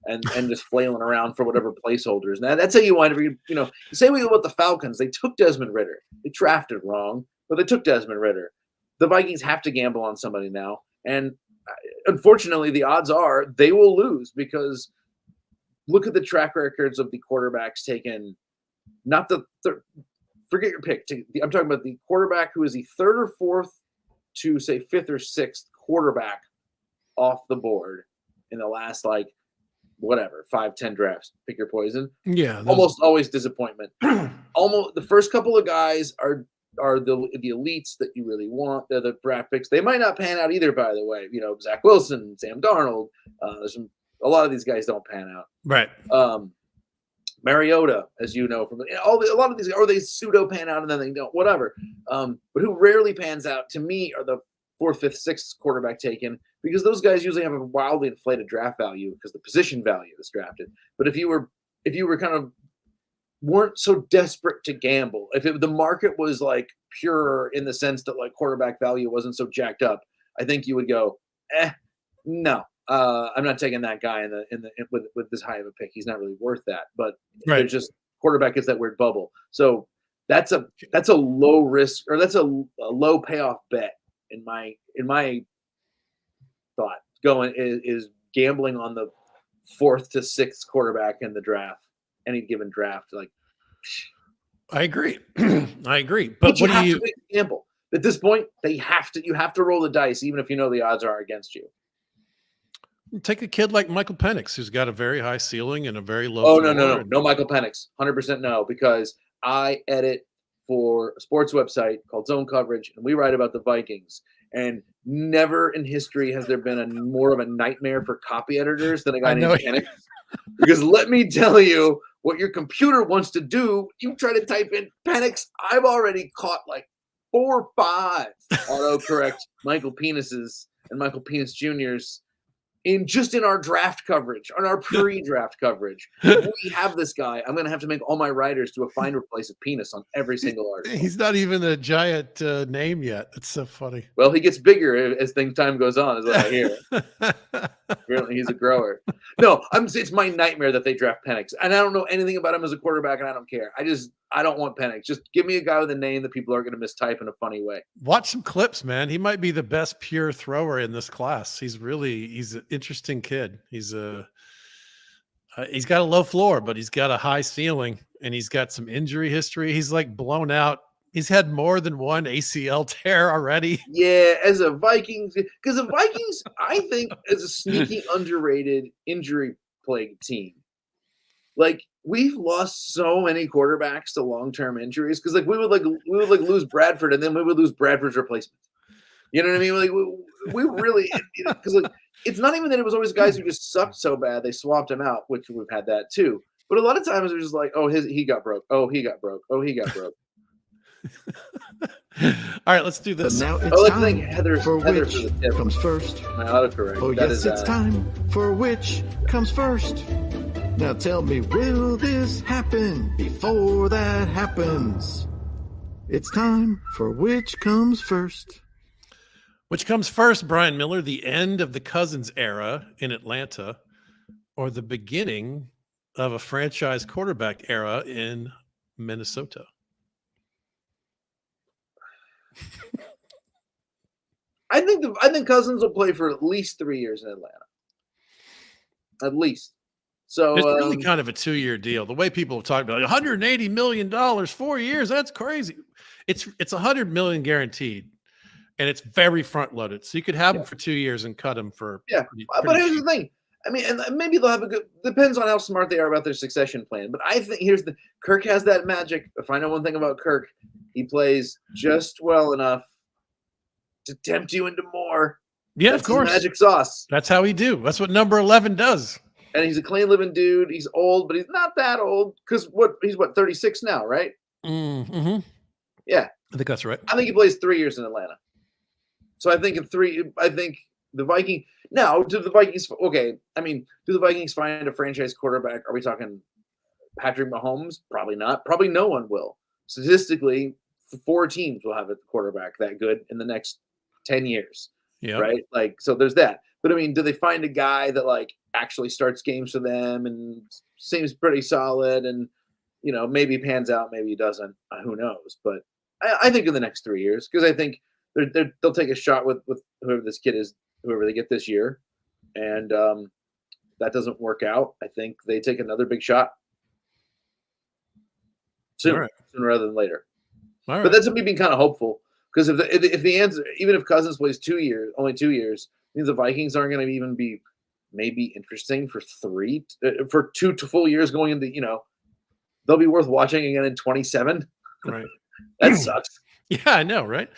and just flailing around for whatever placeholders. Now, that's how you wind up, say we go about the Falcons. They took Desmond Ridder. They drafted wrong, but they took Desmond Ridder. The Vikings have to gamble on somebody now. And unfortunately, the odds are they will lose because look at the track records of the quarterbacks taken, not the third. Forget your pick. I'm talking about the quarterback who is the third or fourth to say fifth or sixth quarterback off the board in the last 5-10 drafts. Pick your poison. Yeah, almost always disappointment. Almost the first couple of guys are the elites that you really want. They're the draft picks. They might not pan out either, by the way. Zach Wilson, Sam Darnold. A lot of these guys don't pan out. Right. Mariota, as you know from a lot of these, or they pseudo pan out and then they don't, whatever. But who rarely pans out to me are the 4th, 5th, 6th quarterback taken, because those guys usually have a wildly inflated draft value because the position value is drafted. But if you were kind of weren't so desperate to gamble, if the market was like pure in the sense that like quarterback value wasn't so jacked up, I think you would go, no, I'm not taking that guy with this high of a pick. He's not really worth that. But there's just quarterback is that weird bubble. So that's a low risk, or that's a low payoff bet in my thought. Going is gambling on the 4th to 6th quarterback in the draft, any given draft. Like, I agree. I agree. But what do you gamble? At this point, you have to roll the dice, even if you know the odds are against you. Take a kid like Michael Penix, who's got a very high ceiling and a very low. Oh, no, Michael Penix, 100% no, because I edit for a sports website called Zone Coverage, and we write about the Vikings. And never in history has there been more of a nightmare for copy editors than a guy named Penix. Because let me tell you, what your computer wants to do, you try to type in Penix, I've already caught like 4 or 5 autocorrect Michael Penises and Michael Penis Juniors in our draft coverage, on our pre-draft coverage. We have this guy. I'm going to have to make all my writers do a find replace of penis on every single article. He's not even a giant name yet. It's so funny. Well, he gets bigger as time goes on, is what I hear. Apparently, he's a grower. No, it's my nightmare that they draft Penix, and I don't know anything about him as a quarterback, and I don't care. I don't want Penix. Just give me a guy with a name that people aren't going to mistype in a funny way. Watch some clips, man. He might be the best pure thrower in this class. He's an interesting kid. He's got a low floor, but he's got a high ceiling, and he's got some injury history. He's like blown out. He's had more than one ACL tear already. Yeah, as a Vikings, because the Vikings, I think, is a sneaky underrated injury plagued team. Like, we've lost so many quarterbacks to long-term injuries, because we would lose Bradford, and then we would lose Bradford's replacement. You know what I mean? Like, we really, because like, it's not even that it was always guys who just sucked so bad they swapped him out, which we've had that too. But a lot of times it was just like, oh, he got broke. Oh, he got broke. Oh, he got broke. All right, let's do this. But now it's time Heather for Heather which for the tip. comes first. My autocorrect. Oh, yes, it's time for which comes first. Now tell me, will this happen before that happens? It's time for which comes first. Which comes first, Bryan Miller, the end of the Cousins era in Atlanta, or the beginning of a franchise quarterback era in Minnesota? I think Cousins will play for at least 3 years in Atlanta. At least. So it's really kind of a 2-year deal. The way people have talked about it, $180 million, 4 years, that's crazy. It's $100 million guaranteed, and it's very front loaded. So you could have him for 2 years and cut him for But here's the thing. I mean, and maybe they'll have a good. Depends on how smart they are about their succession plan. But I think Kirk has that magic. If I know one thing about Kirk, he plays just well enough to tempt you into more. Yeah, of course. Magic sauce. That's how he do. That's what number 11 does. And he's a clean living dude. He's old, but he's not that old, because he's 36 now, right? Mm-hmm. Yeah, I think that's right. I think he plays 3 years in Atlanta. So I think the Vikings. Now, do the Vikings? Okay, I mean, do the Vikings find a franchise quarterback? Are we talking Patrick Mahomes? Probably not. Probably no one will. Statistically, 4 teams will have a quarterback that good in the next 10 years. Yeah. Right. Like, so there's that. But I mean, do they find a guy that like actually starts games for them and seems pretty solid, and maybe pans out, maybe he doesn't. Who knows? But I think in the next 3 years, because I think they'll take a shot with whoever this kid is, whoever they get this year, and that doesn't work out. I think they take another big shot sooner rather than later. All right. But that's me being kind of hopeful, because if the answer, even if Cousins plays only 2 years, means the Vikings aren't going to even be maybe interesting for 2 full years going into, they'll be worth watching again in 27. Right. That sucks. Yeah, I know, right?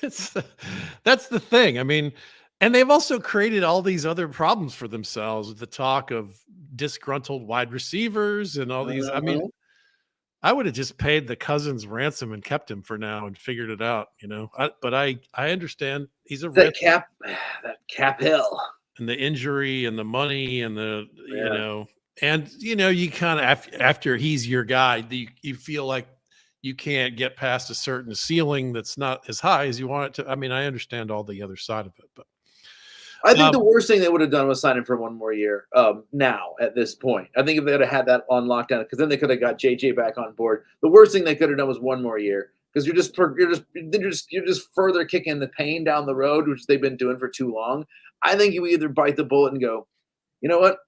That's the thing. I mean, And they've also created all these other problems for themselves with the talk of disgruntled wide receivers and all these. I mean, I would have just paid the Cousins ransom and kept him for now and figured it out, but I understand he's a that risk cap hill and the injury and the money and Yeah. and you kind of after he's your guy, you feel like you can't get past a certain ceiling that's not as high as you want it to. I mean, I understand all the other side of it, but I think the worst thing they would have done was sign him for one more year. Now at this point, I think if they would have had that on lockdown, because then they could have got JJ back on board. The worst thing they could have done was one more year, because you're just further kicking the pain down the road, which they've been doing for too long. I think you either bite the bullet and go, you know what,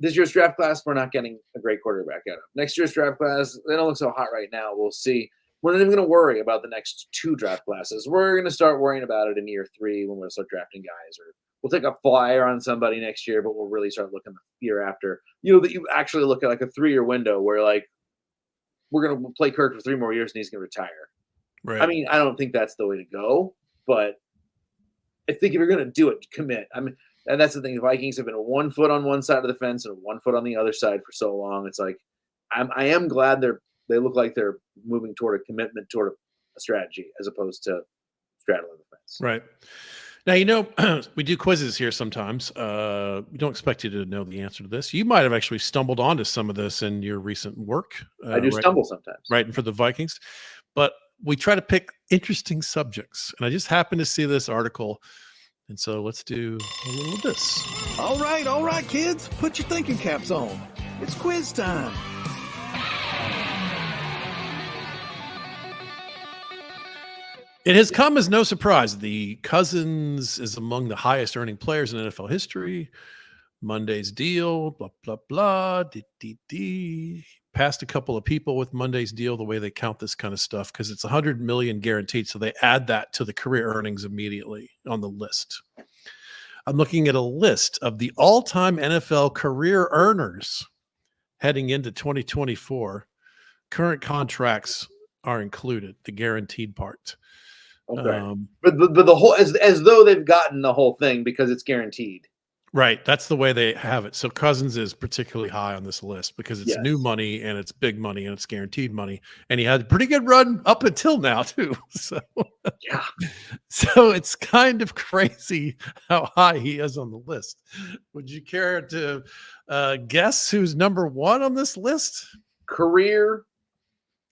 this year's draft class, we're not getting a great quarterback out of. Next year's draft class, they don't look so hot right now. We'll see. We're not even going to worry about the next 2 draft classes. We're going to start worrying about it in year 3 when we start drafting guys, or we'll take a flyer on somebody next year, but we'll really start looking the year after. That you actually look at like a 3-year window where like we're going to play Kirk for 3 more years and he's going to retire. right. I mean, I don't think that's the way to go, but I think if you're going to do it, commit. I mean, and that's the thing. The Vikings have been 1 foot on one side of the fence and 1 foot on the other side for so long. It's like I am glad they look like they're moving toward a commitment toward a strategy as opposed to straddling the fence. Right. Now, we do quizzes here sometimes. We don't expect you to know the answer to this. You might have actually stumbled onto some of this in your recent work. I do stumble sometimes. Writing for the Vikings. But we try to pick interesting subjects. And I just happened to see this article. And so let's do a little of this. All right, kids. Put your thinking caps on. It's quiz time. It has come as no surprise. The Cousins is among the highest earning players in NFL history. Monday's deal, blah, blah, blah, passed a couple of people with Monday's deal, the way they count this kind of stuff, because it's $100 million guaranteed. So they add that to the career earnings immediately on the list. I'm looking at a list of the all-time NFL career earners heading into 2024. Current contracts are included, the guaranteed part. Okay. But the whole as though they've gotten the whole thing because it's guaranteed. Right. That's the way they have it. So Cousins is particularly high on this list because it's new money and it's big money and it's guaranteed money. And he had a pretty good run up until now too. So yeah. So it's kind of crazy how high he is on the list. Would you care to guess who's number 1 on this list?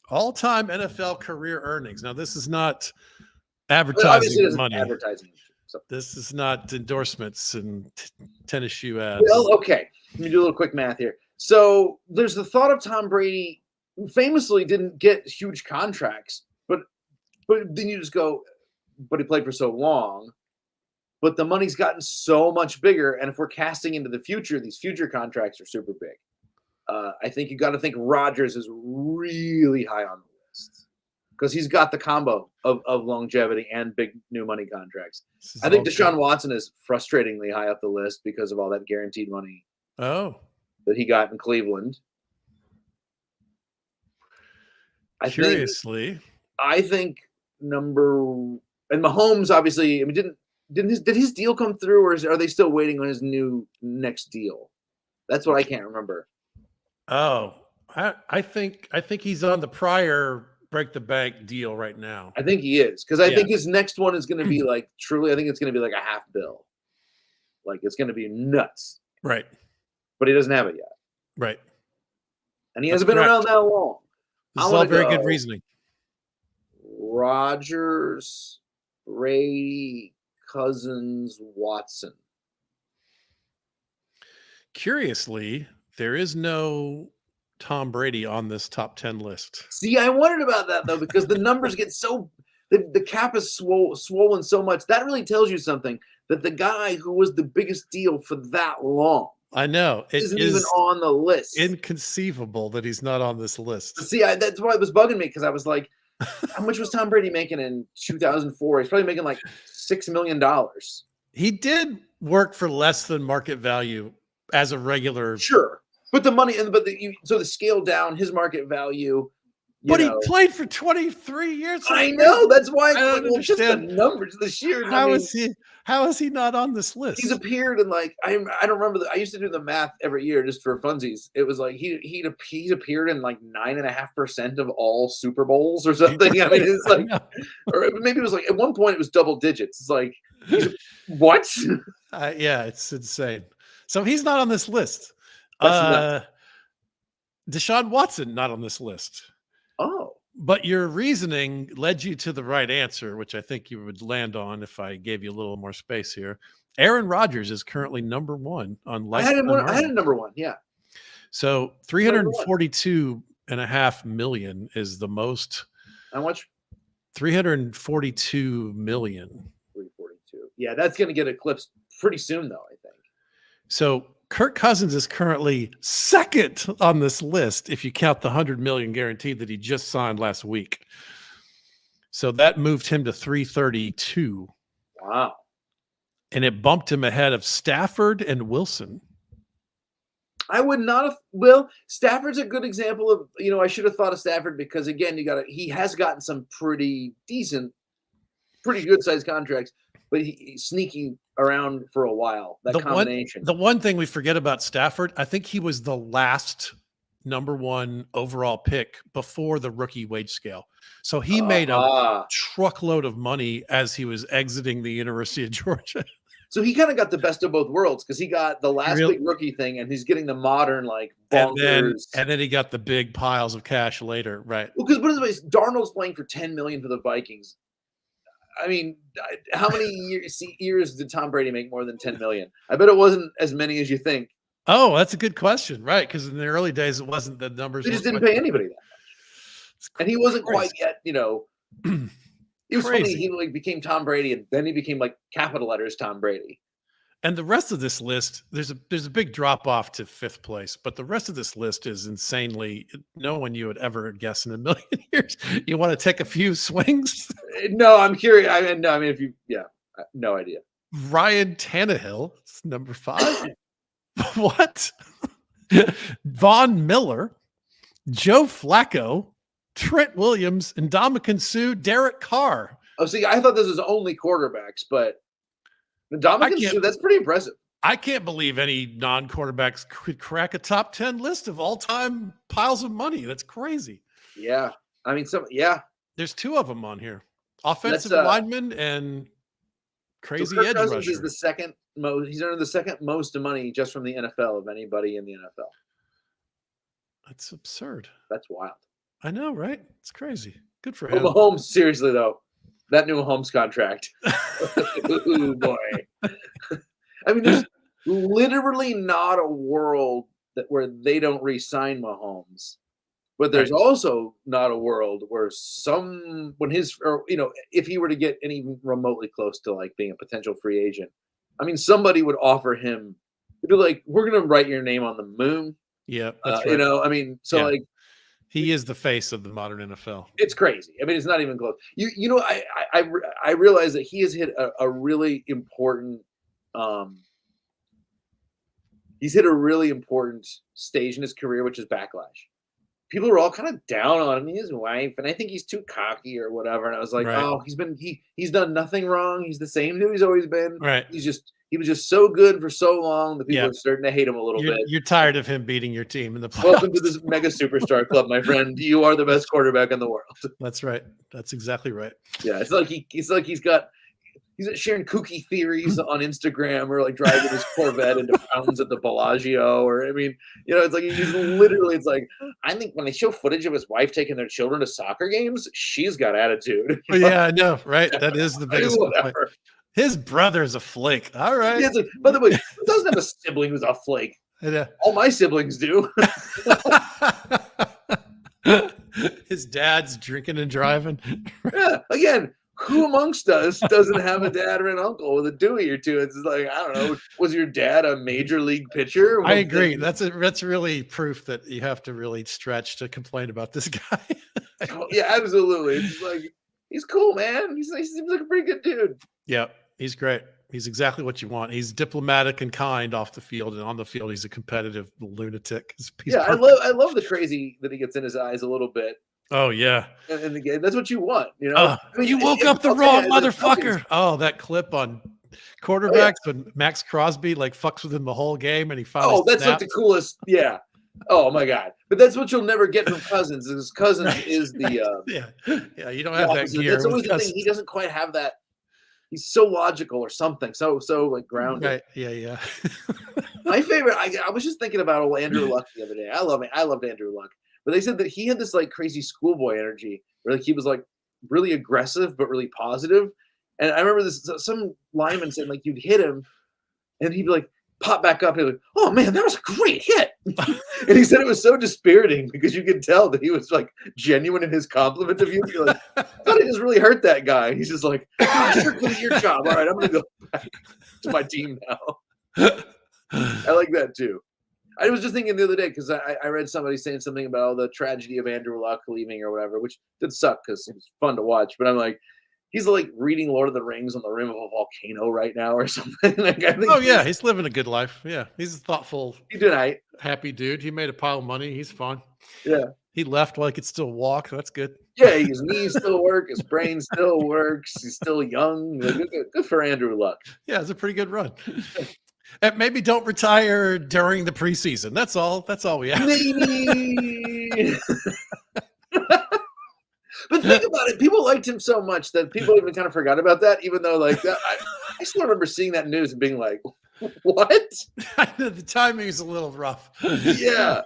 All-time NFL career earnings. Now, this is not advertising money. Advertising. So. This is not endorsements and tennis shoe ads. Well, okay. Let me do a little quick math here. So there's the thought of Tom Brady, who famously didn't get huge contracts, but then you just go, but he played for so long. But the money's gotten so much bigger, and if we're casting into the future, these future contracts are super big. I think you got to think Rodgers is really high on the list because he's got the combo of longevity and big new money contracts. I think Deshaun Watson is frustratingly high up the list because of all that guaranteed money that he got in Cleveland. I think and Mahomes obviously. I mean, did his deal come through, or are they still waiting on his new next deal? That's what I can't remember. Oh, I think he's on the prior break the bank deal right now. I think he is, because I think his next one is going to be like truly. I think it's going to be like a half bill. Like it's going to be nuts. Right. But he doesn't have it yet. Right. And he hasn't been around that long. This is all very good reasoning. Rodgers, Brady, Cousins, Watson. Curiously, there is no Tom Brady on this top 10 list. See, I wondered about that, though, because the numbers get so – the cap is swollen so much. That really tells you something, that the guy who was the biggest deal for that long I know. isn't even on the list. Inconceivable that he's not on this list. See, that's why it was bugging me, because I was like, how much was Tom Brady making in 2004? He's probably making like $6 million. He did work for less than market value as a regular. Sure. But the money so the scale down, his market value, But he played for 23 years. I know. That's why I don't understand. Just the numbers, the sheer. How is he not on this list? He's appeared in I don't remember. I used to do the math every year just for funsies. It was like he's appeared in 9.5% of all Super Bowls or something. I mean, it's like, or maybe it was at one point it was double digits. It's like, what? Yeah, it's insane. So he's not on this list. Deshaun Watson not on this list. Oh. But your reasoning led you to the right answer, which I think you would land on if I gave you a little more space here. Aaron Rodgers is currently number one on I had him number one, yeah. So 342.5 million is the most. How much? 342 million. 342. Yeah, that's going to get eclipsed pretty soon, though, I think. So Kirk Cousins is currently second on this list if you count the 100 million guaranteed that he just signed last week. So that moved him to 332. Wow. And it bumped him ahead of Stafford and Wilson. I would not have. Well, Stafford's a good example of, I should have thought of Stafford because, again, he has gotten some pretty good sized contracts, but he's sneaky around for a while. Combination. The one thing we forget about Stafford, I think he was the last number one overall pick before the rookie wage scale. So he made a truckload of money as he was exiting the University of Georgia. So he kind of got the best of both worlds because he got the last big rookie thing and he's getting the modern bonkers. And then he got the big piles of cash later, right? Well, because put it this way, Darnold's playing for $10 million for the Vikings. I mean, how many years did Tom Brady make more than 10 million? I bet it wasn't as many as you think. Oh, that's a good question, right? Because in the early days, it wasn't the numbers. They just didn't pay anybody that much, and he wasn't quite yet. It was funny. He became Tom Brady, and then he became capital letters Tom Brady. And the rest of this list, there's a big drop off to fifth place, but the rest of this list is insanely no one you would ever guess in a million years. You want to take a few swings? No, I'm curious. No idea. Ryan Tannehill, number 5. What? Von Miller, Joe Flacco, Trent Williams, Ndamukong Suh, Derek Carr. Oh, see, I thought this was only quarterbacks, but Ndamukong Suh, that's pretty impressive. I can't believe any non-quarterbacks could crack a top 10 list of all-time piles of money. That's crazy. Yeah. I mean, there's 2 of them on here. Offensive lineman and crazy edge rusher. Is the second most. He's earned the second most money just from the NFL of anybody in the NFL. That's absurd. That's wild. I know, right? It's crazy. Good for him. Mahomes, seriously though, that new Mahomes contract. Ooh, boy. I mean, there's literally not a world where they don't re-sign Mahomes. But there's also not a world where if he were to get any remotely close to being a potential free agent, I mean, somebody would offer him, it'd be like, we're going to write your name on the moon. Yeah. That's right. I mean, so he is the face of the modern NFL. It's crazy. I mean, it's not even close. I realize that he has hit a really important, he's hit a really important stage in his career, which is backlash. People were all kind of down on him, his wife, and I think he's too cocky or whatever. And I was like, oh, he's done nothing wrong. He's the same dude he's always been. Right. He was just so good for so long that people are starting to hate him a little bit. You're tired of him beating your team in the playoffs. Welcome to this mega superstar club, my friend. You are the best quarterback in the world. That's right. That's exactly right. Yeah, it's like he's sharing kooky theories on Instagram or driving his Corvette into fountains at the Bellagio, or it's like he's literally. It's like, I think when they show footage of his wife taking their children to soccer games, she's got attitude. Yeah, I know, right? That is the biggest complaint. His brother's a flake. All right. Yeah, by the way, who doesn't have a sibling who's a flake? All my siblings do. His dad's drinking and driving. Yeah, again. Who amongst us doesn't have a dad or an uncle with a Dewey or two? It's like, I don't know. Was your dad a major league pitcher? I agree. That's really proof that you have to really stretch to complain about this guy. Yeah, absolutely. It's like, he's cool, man. He seems like a pretty good dude. Yeah, he's great. He's exactly what you want. He's diplomatic and kind off the field, and on the field, he's a competitive lunatic. I love the crazy that he gets in his eyes a little bit. Oh yeah. in the game. That's what you want, you know. I mean, You woke up the wrong motherfucker. Oh, that clip on quarterbacks when Max Crosby like fucks with him the whole game and he finally that's like the coolest. Yeah. Oh my God. But that's what you'll never get from Cousins. Is Cousins is the yeah. You don't have that gear. That's always the thing. He doesn't quite have that. He's so logical or something. So like grounded. Right. Yeah. My favorite. I was just thinking about old Andrew Luck the other day. I loved Andrew Luck. But they said that he had this like crazy schoolboy energy where like he was like really aggressive but really positive. And I remember some lineman said like you'd hit him and he'd be like pop back up and he'd be like, oh man, that was a great hit. And he said it was so dispiriting because you could tell that he was like genuine in his compliment of you. You're like, I thought it just really hurt that guy. And he's just like, oh, sure, good at your job. All right, I'm gonna go back to my team now. I like that too. I was just thinking the other day because I read somebody saying something about the tragedy of Andrew Luck leaving or whatever, which did suck because it was fun to watch. But I'm like, he's like reading Lord of the Rings on the rim of a volcano right now or something. Like, I think he's living a good life. Yeah, he's a thoughtful, happy dude. He made a pile of money. He's fine. Yeah, he left while he could still walk. That's good. Yeah, his knees still work. His brain still works. He's still young. Good for Andrew Luck. Yeah, it's a pretty good run. And maybe don't retire during the preseason. That's all we have. Maybe. But think about it. People liked him so much that people even kind of forgot about that, even though like that, I still remember seeing that news and being like, what? The timing is a little rough. Yeah.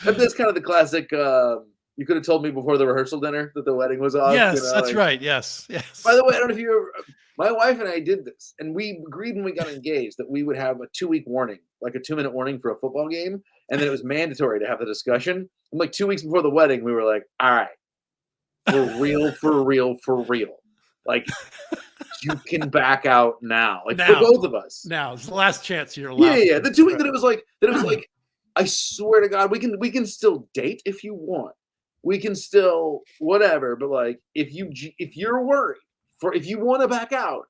But that's kind of the classic, you could have told me before the rehearsal dinner that the wedding was off. Yes, that's right. Yes. By the way, I don't know if you ever, my wife and I did this, and we agreed when we got engaged that we would have a 2-week warning, like a 2-minute warning for a football game, and then it was mandatory to have the discussion. And like 2 weeks before the wedding, we were like, all right, for real. Like, you can back out now. Like, for both of us. Now, it's the last chance you're allowed. Yeah. The 2 week that it was like, I swear to God, we can still date if you want. We can still whatever, but like, if you're worried, if you want to back out,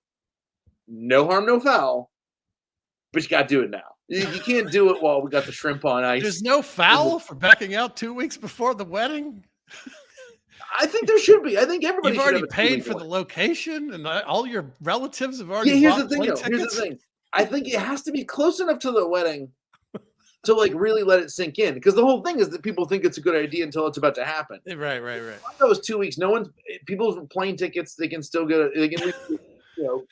no harm, no foul, but you got to do it now. You can't do it while we got the shrimp on ice. There's no foul for backing out 2 weeks before the wedding? I think there should be. I think everybody You've already paid for the location and all your relatives have already Here's bought the thing. I think it has to be close enough to the wedding to like really let it sink in, because the whole thing is that people think it's a good idea until it's about to happen. Right. Those 2 weeks, people's plane tickets, they can still get they can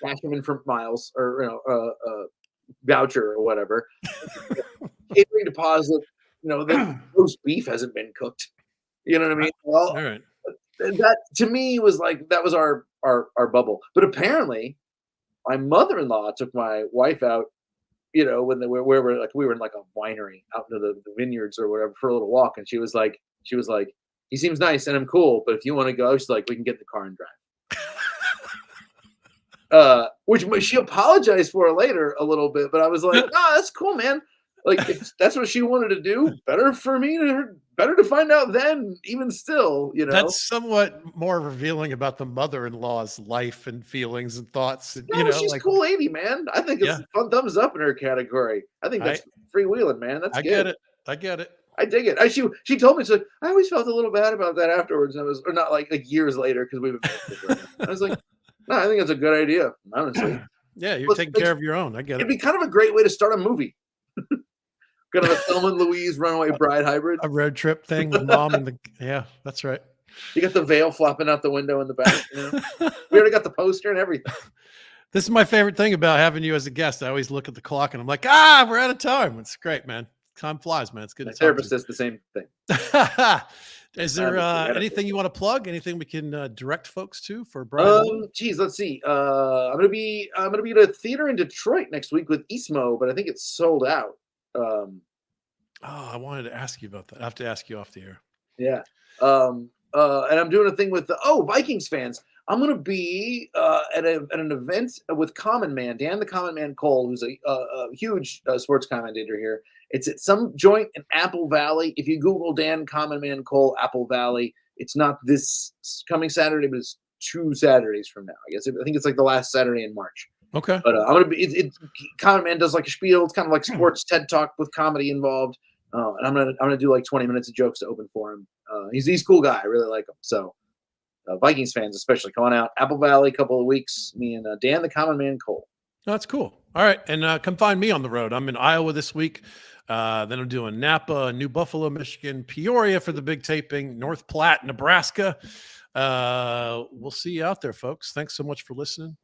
cash them in for miles or voucher or whatever. Catering deposit, the roast beef hasn't been cooked. You know what I mean? Well, all right. That to me was like that was our bubble. But apparently, my mother-in-law took my wife out. When we were in like a winery out into the vineyards or whatever for a little walk, and she was like, he seems nice and I'm cool, but if you want to go, she's like, we can get in the car and drive. Which she apologized for later a little bit, but I was like, oh, that's cool, man. Like if that's what she wanted to do, better to find out then, even still, That's somewhat more revealing about the mother-in-law's life and feelings and thoughts. And, she's a cool lady, man. I think it's fun thumbs up in her category. I think that's freewheeling, man. That's good. I get it. I dig it. She told me, so I always felt a little bad about that afterwards. And or not like years later, because we've been I was like, no, I think that's a good idea, honestly. Yeah, you're taking care of your own. I get it. It'd be kind of a great way to start a movie. Kind of a Thelma and Louise runaway bride hybrid. A road trip thing with mom and yeah, that's right. You got the veil flopping out the window in the back. We already got the poster and everything. This is my favorite thing about having you as a guest. I always look at the clock and I'm like, we're out of time. It's great, man. Time flies, man. It's good. My therapist says the same thing. Is there anything you want to plug? Anything we can direct folks to for Bryan? Let's see. I'm gonna be at a theater in Detroit next week with Ismo, but I think it's sold out. I wanted to ask you about that. I have to ask you off the air. Yeah. And I'm doing a thing with Vikings fans. I'm going to be at an event with Common Man, Dan the Common Man Cole, who's a huge sports commentator here. It's at some joint in Apple Valley. If you Google Dan Common Man Cole, Apple Valley, it's not this coming Saturday, but it's 2 Saturdays from now. I think it's like the last Saturday in March. Okay. But I'm going to be, Common Man does like a spiel. It's kind of like sports TED Talk with comedy involved. And I'm gonna do like 20 minutes of jokes to open for him. He's a cool guy. I really like him. So Vikings fans especially, come on out. Apple Valley, couple of weeks. Me and Dan the Common Man Cole. Oh, that's cool. All right. And come find me on the road. I'm in Iowa this week. Then I'm doing Napa, New Buffalo, Michigan, Peoria for the big taping, North Platte, Nebraska. We'll see you out there, folks. Thanks so much for listening.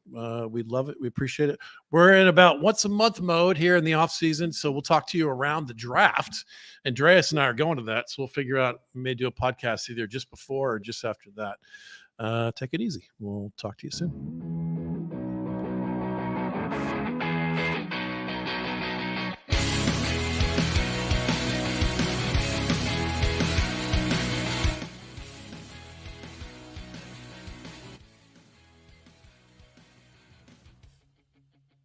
We love it. We appreciate it. We're in about once a month mode here in the off season. So we'll talk to you around the draft. Andreas and I are going to that. So we'll figure out, we may do a podcast either just before or just after that. Take it easy. We'll talk to you soon.